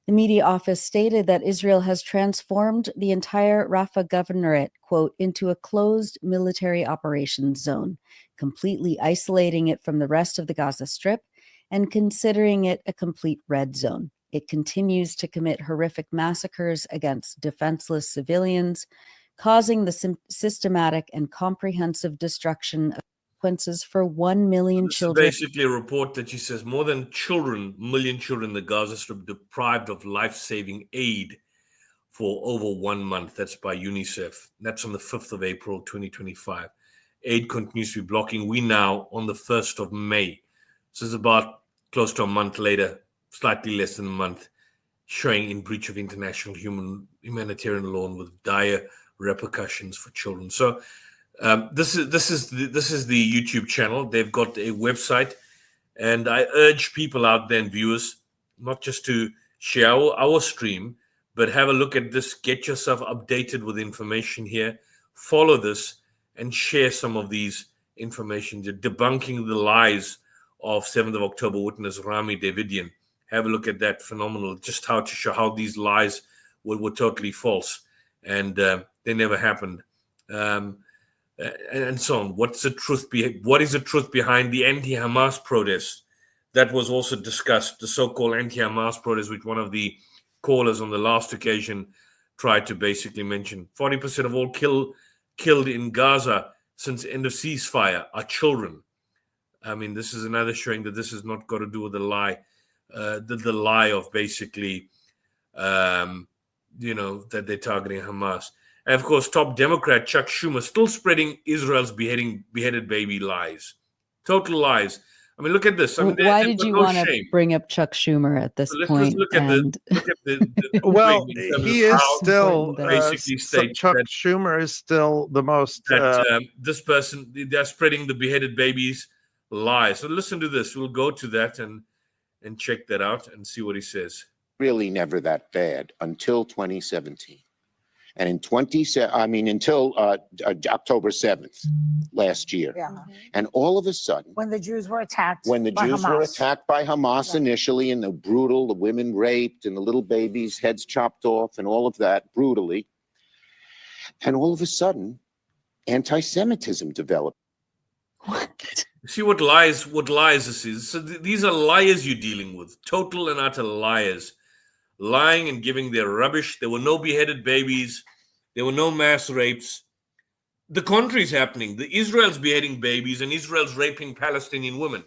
The media office stated that Israel has transformed the entire Rafah governorate, quote, into a closed military operations zone, completely isolating it from the rest of the Gaza Strip and considering it a complete red zone. It continues to commit horrific massacres against defenseless civilians, causing the systematic and comprehensive destruction of consequences for 1 million This children. is basically a report that she says more than million children in the Gaza Strip deprived of life-saving aid for over 1 month. That's by UNICEF. That's on the 5th of April, 2025. Aid continues to be blocking. We now on the 1st of May. So it's about close to a month later, slightly less than a month, showing in breach of international humanitarian law and with dire repercussions for children. So this is the YouTube channel. They've got a website, and I urge people out there and viewers not just to share our stream, but have a look at this. Get yourself updated with information here. Follow this and share some of these information. They're debunking the lies of 7th of October witness Rami Davidian. Have a look at that. Phenomenal. Just how to show how these lies were totally false and they never happened. And so on. What is the truth behind the anti-Hamas protests? That was also discussed, the so-called anti-Hamas protests, which one of the callers on the last occasion tried to basically mention. 40% of all killed in Gaza since end of ceasefire are children. I mean, this is another showing that this has not got to do with the lie, the lie of basically, that they're targeting Hamas. And of course, top Democrat Chuck Schumer still spreading Israel's beheaded baby lies, total lies. I mean, look at this. I mean, Why did you want to bring up Chuck Schumer at this point? Look at the well, he is still basically states Chuck that Schumer is still the most. This person, they're spreading the beheaded babies lies. So listen to this. We'll go to that and check that out and see what he says. Really, never that bad until 2017. And until October 7th last year. Yeah. And all of a sudden, When the Jews were attacked when the by Jews were Hamas. attacked by Hamas initially, and the women raped, and the little babies' heads chopped off, and all of that brutally, and all of a sudden, anti-Semitism developed. What? See what lies this is. So these are liars you're dealing with, total and utter liars. Lying and giving their rubbish. There were no beheaded babies. There were no mass rapes. The contrary is happening. Israel's beheading babies and Israel's raping Palestinian women.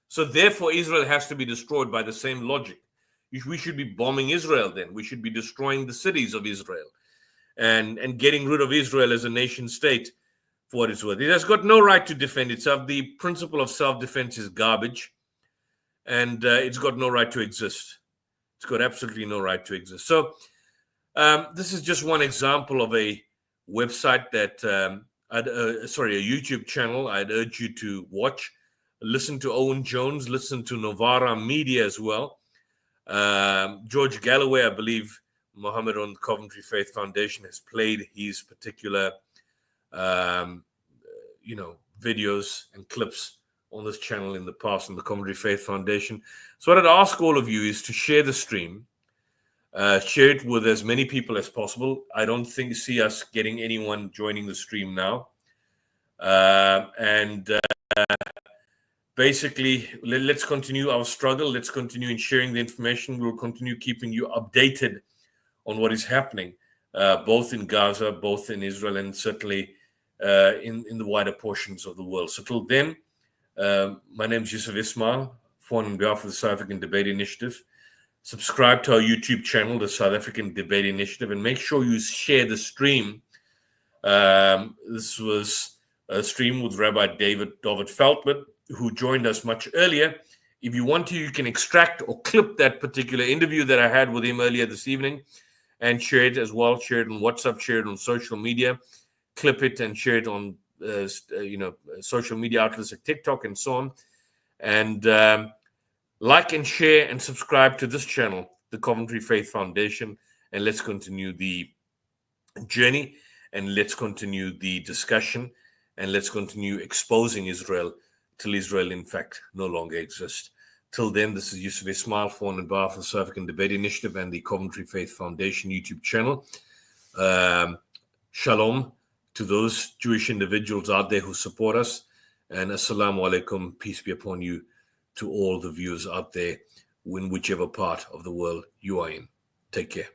So therefore, Israel has to be destroyed by the same logic. We should be bombing Israel then. We should be destroying the cities of Israel and getting rid of Israel as a nation state for what it's worth. It has got no right to defend itself. The principle of self-defense is garbage, and it's got no right to exist. It's got absolutely no right to exist. So this is just one example of a website that, a YouTube channel I'd urge you to watch. Listen to Owen Jones, listen to Novara Media as well. George Galloway, I believe, Mohammed on the Coventry Faith Foundation has played his particular, videos and clips on this channel in the past on the Coventry Faith Foundation. So what I'd ask all of you is to share the stream, share it with as many people as possible. I don't see us getting anyone joining the stream now. Basically, let's continue our struggle. Let's continue in sharing the information. We'll continue keeping you updated on what is happening, both in Gaza, both in Israel, and certainly in the wider portions of the world. So till then, my name is Yusuf Ismail, on behalf of the South African Debate Initiative. Subscribe to our YouTube channel, the South African Debate Initiative, and make sure you share the stream. This was a stream with Rabbi Dovid Feldman, who joined us much earlier. If you want to, you can extract or clip that particular interview that I had with him earlier this evening and share it as well. Share it on WhatsApp, share it on social media, clip it and share it on social media outlets like TikTok and so on. And like and share and subscribe to this channel, the Coventry Faith Foundation, and let's continue the journey, and let's continue the discussion, and let's continue exposing Israel till Israel, in fact, no longer exists. Till then, this is Yusuf Ismail on behalf of the South African Debate Initiative and the Coventry Faith Foundation YouTube channel. Shalom to those Jewish individuals out there who support us, and assalamu alaikum, peace be upon you, to all the viewers out there in whichever part of the world you are in. Take care.